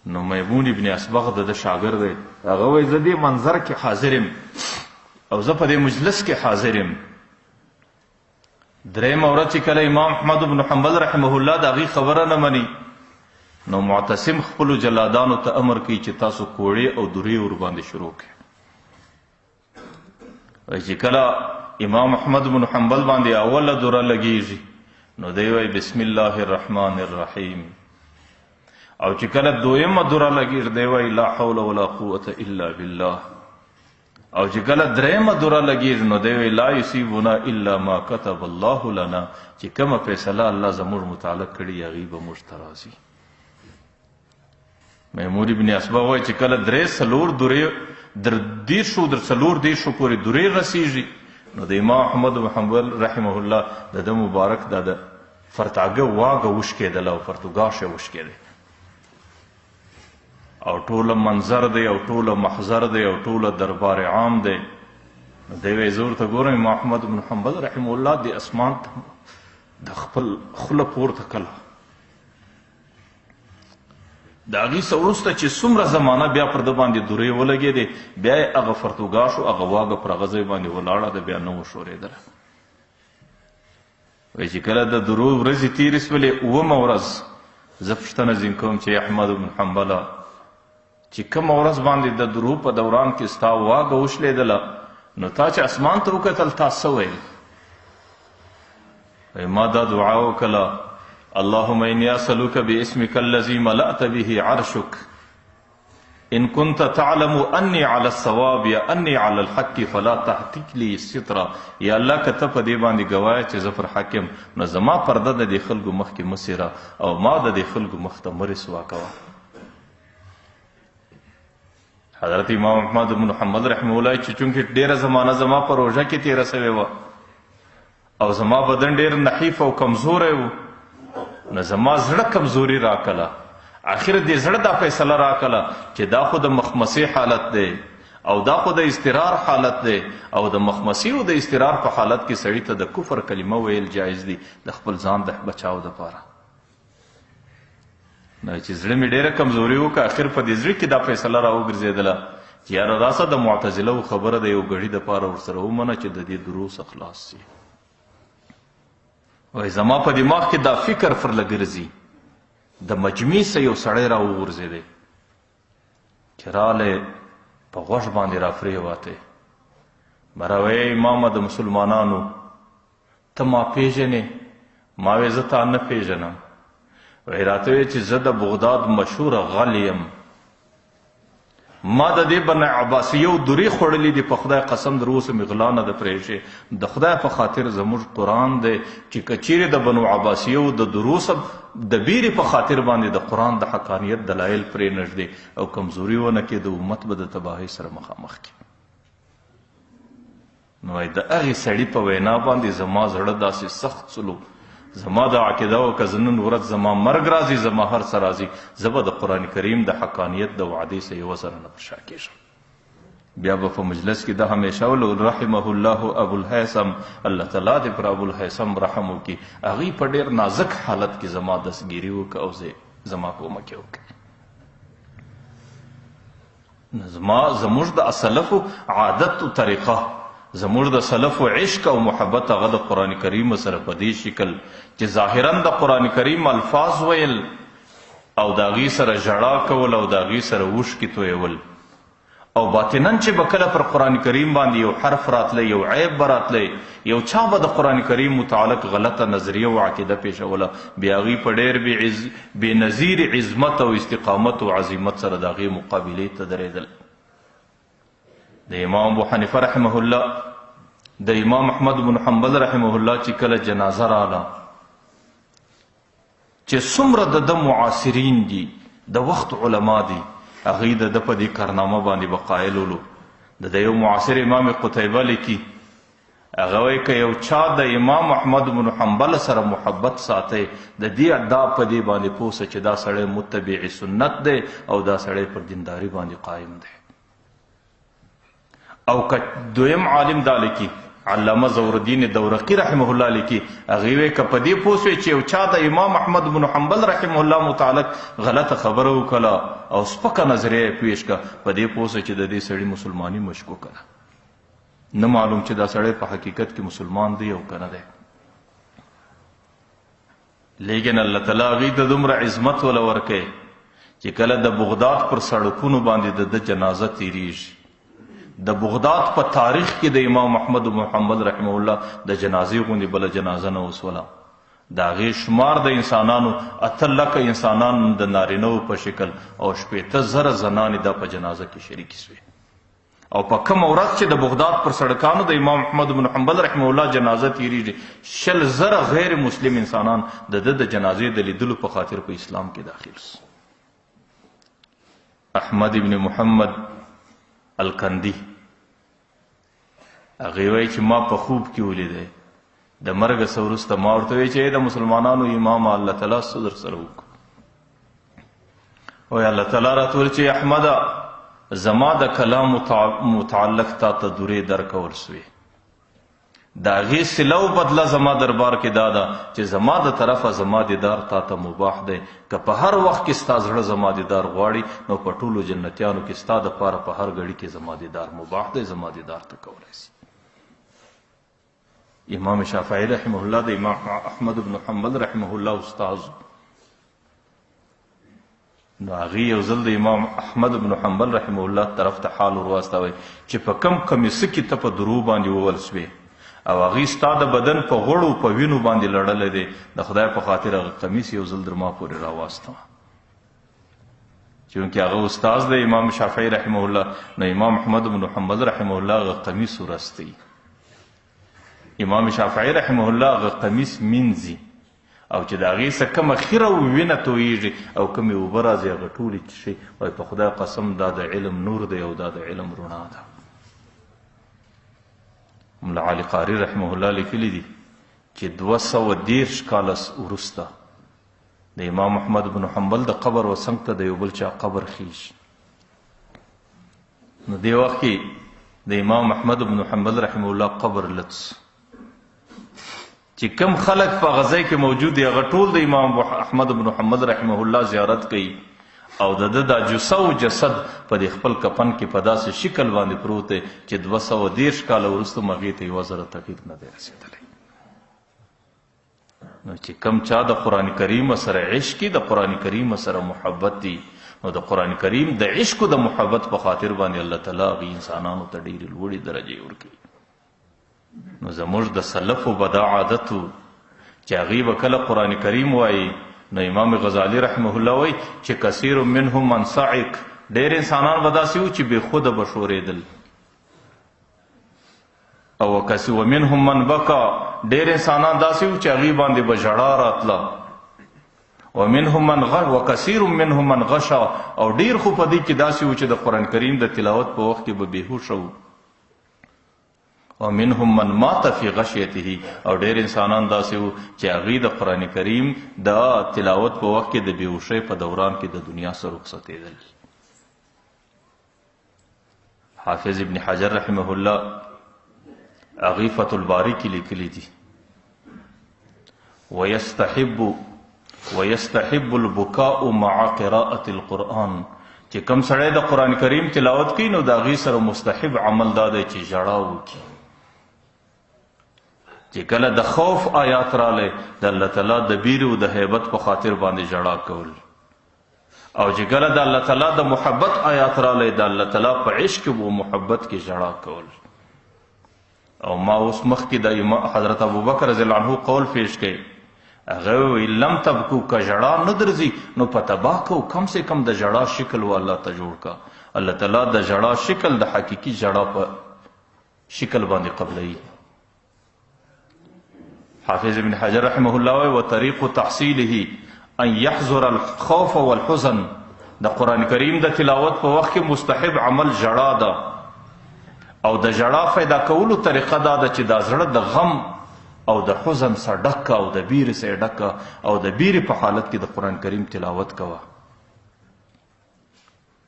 نو میمون ابن اسبغ د ده شاګرد دی، هغه وایي زه دې منظر کې حاضر یم او زه په دې مجلس کې حاضر یم. درېیمه ورځ چې کله امام احمد بن حنبل رحمه الله د هغې خبره نه مني نو معتصم خپلو جلادانو ته امر کوي چې تاسو کوړې او درې ورباندې شروع کړئ. وایي چې کله امام احمد بن حنبل باندې اوله دوره لګېږي نو دی وایي بسم الله الرحمن الرحیم، او چې کله دویمه دوره لګېږي دی وایي لا حول ولا قوة الا بالله، او چې کله درېیمه دوره لګېږي نو دی وایي لا یصیبنا الا ما کتب الله لنا، چې کومه فیصله الله زموږ متعلق کړي هغې به موږ ته راځي. میمون ابن اسبغ وایي چې کله درې څلور در 30 در 40 پورې درې رسیږي. نو د امام احمد بن حنبل رحمه الله د ده مبارک دا د فرتاګه واګه وشکېدله او فرتوګاش یې وشکېدی او ټوله منظر دی او ټوله محضر دی او ټوله دربار عام دی. دی وایي زه ورته ګورم امام احمد بن حنبل رحمه الله د اسمان ته د خپل خوله پورته کله د هغې څه وروسته چې څومره زمانه بیا پر ده باندې دورې ولګېدې بیا یې هغه فرتوګاش او هغه واګه پر هغه ځای باندې ولاړه ده بیا نه وښورېدله. وایي چې کله د درو ورځې تېرې شولې 9مه ورځ زه پوښتنه ځینې کوم چې احمد بن حنبله چې کومه ورځ باندې د درو په دوران کې ستا واګه وشلېدله نو تا چې اسمان ته وکتل تا څه ویل؟ وایي ما دا دعا وکړله اللهم إني أسألك باسمك الذي ملأت به عرشك إن كنت تعلم أني على الصواب يا أني على الحق فلا تهتك لي سترا. یا الله که ته په دې باندې ګواه چې زه پر حق یم نو زما پرده د دې خلکو مخکې مه څیره او ما د دې خلکو مخ ته مه رسوا کوه. حضرت امام احمد بن حنبل رحمه الله چې چونکې ډېره زمانه زما په روژه کې تېره سوې وه او زما بدن ډېر نحیف او کمزوری و نو زما زړه کمزوري راکله. آخر دې زړه دا فیصله راکله چې دا خو د مخمسي حالت دی او دا خو د استرار حالت دی او د مخمسي او د استرار په حالت کې سړي ته د کفر کلمه ویل جایز دي د خپل ځان د بچاو دپاره. نو چې زړه مې ډېره کمزوري وکړه آخر په دې زړه کې دا فیصله راوګرځېدله چې یاره دا څه د معتزله خبره د یو ګړي دپاره ورسره ومنه چې د دې دروس خلاص شي. وایي زما په دماغ کې دا فکر فرله ګرځي د مجمع څه یو سړی را وغورځېدی چې رالی په غوږ باندې را پرېوتی ما راوایي امامه د مسلمانانو ته ما پیژنې؟ ما وایي زه تا نه پیژنم. وایي راته وایي چې زه د بغداد مشهوره غل یم ما د دې بنه عباسیو درې خوړلې دي په خدای قسم در اوسه مې غلا نه ده پرېښې د خدای په خاطر زموږ قرآن دی چې که چیرې د بنو عباسیو د دروسه د بیرې په خاطر باندې د قرآن د حقانیت دلایل پرې نږدې او کمزوري ونه کې د امت به د تباهۍ سره مخامخ کړي. نو وایي د هغې سړي په وینا باندې زما زړه داسې سخت سلو زما د عقیده و که نن ورځ زما مرګ راځي زما هر څه راځي زه به د قرآن کریم د حقانیت د وعدې څه یوه سره نه پر شا کېږم. بیا به په مجلس کې دا همیشه ول رحمه الله ابوالهیثم الله تعالی دې پر ابوالهیثم رحم وکړي هغوی په ډېر نازک حالت کې زما دستګیري وکړه او زما کومک یې وکړه. زموږ د اسلفو عادت و طریقه زموږ د سلفو عشق او محبت هغه د قرآن کریم سره په دې شکل چې ظاهرا د قرآن کریم الفاظ ویل او د هغې سره ژړا کول او د هغې سره اوښکې تویول او باطنا چې به کله پر قرآن کریم باندې یو حرف راتلی یو عیب به راتلی یو چا به د قرآن کریم متعلق غلطه نظریه و عقیده پیښوله بیا هغوی په ډېر بېنظیر عظمت او استقامت او عظیمت سره د هغې مقابلې ته درېدل. د امام ابو حنیفه رحمه الله د امام احمد بن حنبل رحمه الله چې کله جنازه راله چې څومره د ده معاصرین دي د وخت علما دي هغوی د ده په دې کارنامه باندې به قایل ولو. د ده یو معاصر امام قتیبه لیکي هغه وایي که یو چا د امام احمد بن حنبل سره محبت ساتي د دې دا په دې باندې پوه سه چې دا سړی متبع سنت دی او دا سړی پر دینداري باندې قایم دی. او که دویم عالم دا لیکي علامه زورالدین دورقي رحمه الله لیکي هغې وایي که په دې پوه شوې چې یو چا د امام احمد بن حنبل رحمه الله متعلق غلطه خبره وکړه او سپکه نظریه یې پیش کړه په دې پوه شوې چې د دې سړي مسلماني مشکوکه ده نه معلوم چې دا سړی په حقیقت کې مسلمان دی او که نه دی. لیکن الله تعالی هغوی ته دومره عظمت وله ورکوي چې کله د بغداد پر سړکونو باندې د ده جنازه تیریږي د بغداد په تاریخ کې د امام احمد بن حنبل رحمه الله د جنازې غوندې بله جنازه نه وسوله. د هغې شمار د انسانانو 8 لکه انسانان د نارینهو په شکل او 15,000 زنانې دا په جنازه کې شریکې سوې او په کومه ورځ چې د بغداد پر سړکانو د امام احمد بن حنبل رحمه الله جنازه تیریږي 100,000 غیر مسلم انسانان د ده د جنازې د لیدلو په خاطر په اسلام کې داخل سو. احمد ابن محمد الکندي هغې وایي چې ما په خوب کې ولیدی د مرګه څه وروسته ما ورته وایي چې د مسلمانانو امامه الله تعالی څه در سره وکړو وایي الله تعالی راته ویل چې احمده زما د کلام متعلق تا ته دورې درکول سوې د هغې صله و بدله زما دربار کې دا ده چې زما د طرفه زما دیدار تا ته مباح دی که په هر وخت کې ستا زړه زما دیدار غواړي نو په ټولو جنتیانو کې ستا دپاره په هر غړي کې زما دیدار مباح دی زما دیدار ته کولی شي امام شافعي رحمه الله د امام احمد بن حنبل رحمه الله استاذ نو هغې یو ځل د امام احمد بن حنبل رحمه الله طرف ته حال ورواستوی چې په کم کمیسه کې ته په درو باندې وول سوې او هغې ستا د بدن په غړو په وینو باندې لړلی دی د خدای په خاطر هغه کمیس یو ځل در ما پورې راواستوه چونکې هغه استاذ د امام شافعي رحمه الله نو امام احمد بن حنبل رحمه الله هغه قمیس ورستی امام شافعي رحمه الله هغه قمیس مینځي او چې د هغې څه کومه خیره وینه تویږي او کومې اوبه راځي هغه ټولې څښي وایي په خدای قسم دا د علم نور دی او دا د علم رڼا ده ملا علي قاري رحمه الله لیکلي دي چې 230 کاله وروسته د امام احمد بن حنبل د قبر وڅنګ ته د یو بل چا قبر خیږي نو دې وخت کې د امام احمد بن حنبل رحمه الله قبر لڅ چې کم خلق په غزه کې موجود دی هغه ټول د امام احمد بن حنبل رحمه الله زیارت کوي او د ده دا جثه او جسد په دې خپل کفن کې په داسې شکل باندې پروت دی چې 230 کاله وروسته هغې ته یوه ذره تغییر نه دی رسېدلی نو چې کم چا د قرآن کریم سره عشق د قرآن کریم سره محبت دی نو د قرآن کریم د عشق د محبت په خاطر باندې الله تعالی هغې انسانانو ته ډېرې لوړې درجې ورکوي نو زموږ د سلفو به دا عادت و چې هغې به کله قرآن کریم وایي نو امام غزالی رحمه الله وایي چې کثیر منهم من صعق ډېر انسانان به داسې وو چې بېخوده به شورېدل او ومنهم من بکا ډېر انسانان داسې وو چې هغې باندې به ژړا راتله وکثیر منهم من غشا او ډېر خو په دې کې داسې وو چې د قرآن کریم د تلاوت په وخت کې به بېهوشه وو ومنهم من مات فی غشیته او ډېر انسانان داسې وو چې هغوی د قرآن کریم د تلاوت په وخت کې د بېهوشۍ په دوران کې د دنیا څخه رخصتېدل حافظ ابن حجر رحمه الله هغوی فتح الباري کې لیکلي دي ويستحب البكاء مع قراءة القرآن چې کم سړی د قرآن کریم تلاوت کوي نو د هغې سره مستحب عمل دا دی چې ژړا وکړي چې کله د خوف آیات رالی د الله تعالی د بیرې او د هیبت په خاطر باندې ژړا کول او چې کله د الله تعالی د محبت آیات رالی د الله تعالی په عشق و محبت کې ژړا کول او ما اوس مخکې د حضرت ابوبکر رضی الله عنه قول پیش کړی هغه وی لم تبکو که ژړا نه درځي نو په تباه کو کم سے کم د ژړا شکل و الله ته جوړ کا الله تعالی د ژړا شکل د حقیقي ژړا په شکل باندې قبلوي حافظ ابن حجر رحمه الله وی وطریق تحصیله ان یحضر الخوف والحزن د قرآن کریم د تلاوت په وخت کې مستحب عمل ژړا ده او د ژړا پیدا کولو طریقه دا ده چې دا زړه د غم او د حزن سره ډکه او د بیرې سره ډکه او د بیرې په حالت کې د قرآن کریم تلاوت کوه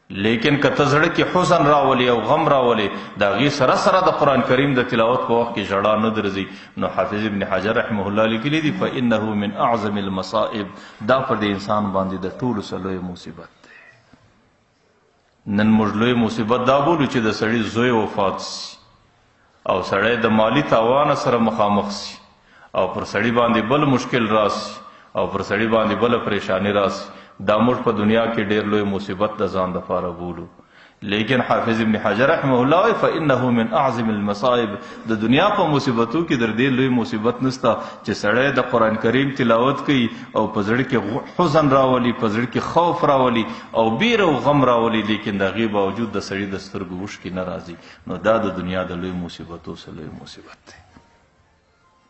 لیکن که ته زړه کې حزن راولي او غم راولي د هغې سره سره د قرآن کریم د تلاوت په وخت کې ژړا نه درځي نو حافظ ابن حجر رحمه الله لیکلي دي فانه من اعظم المصائب دا پر د انسان باندې د ټولو څه لوی مصیبت دی نن موږ لوی مصیبت دا بولو چې د سړي زوی وفات سي او سړی د مالی تاوان سره مخامخ سي او پر سړي باندې بل مشکل راسي او پر سړي باندې بل پریشانی راسي دا موږ په دنیا کې ډېر لوی مصیبت د ځان دپاره بولو لیکن حافظ ابن حجر رحمه الله وایي فانه من اعظم المصائب د دنیا په مصیبتو کې در دې لوی مصیبت نسته چې سړی د قرآن کریم تلاوت کوي او په زړه کې حزن راولي په زړه کې خوف راولي او بیر او غم راولي لیکن د هغې باوجود د سړي د سترګو اوښکې نه راځي نو دا د دنیا د لوی مصیبتو څخه لوی مصیبت دی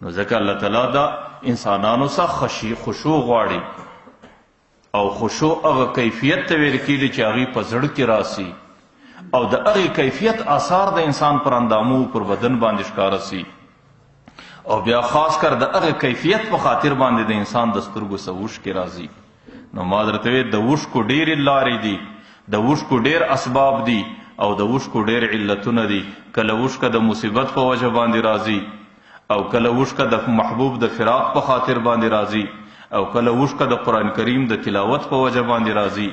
نو ځکه الله تعالی دا انسانانو څخه خشوع غواړي او خشوع هغه کیفیت ته ویل کېږي چې هغې په زړه کې راسي او د هغې کیفیت آثار د انسان پر اندامو پر بدن باندې ښکاره سي او بیا خاص کر د هغه کیفیت په خاطر باندې د انسان د سترګو څه اوښکې راځي. نو ما درته ویل د اوښکو ډېرې لارې دي، د اوښکو ډېر اسباب دي او د اوښکو ډېر علتونه دي. کله اوښکه د مصیبت په وجه باندې راځي او کله اوښکه د محبوب د فراق په خاطر باندې راځي او کله اوښکه د قرآن کریم د تلاوت په وجه باندې راځي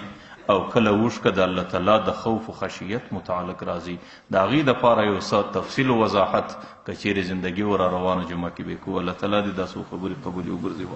او کله اوښکه د الله تعالی د خوف و خشیت متعلق راځي. د هغې دپاره یو څه تفصیل و وضاحت که چیرې زندګي ور روانه جمعه کې به کوو. الله تعالی دې دا څو خبرې قبولې وګرځي.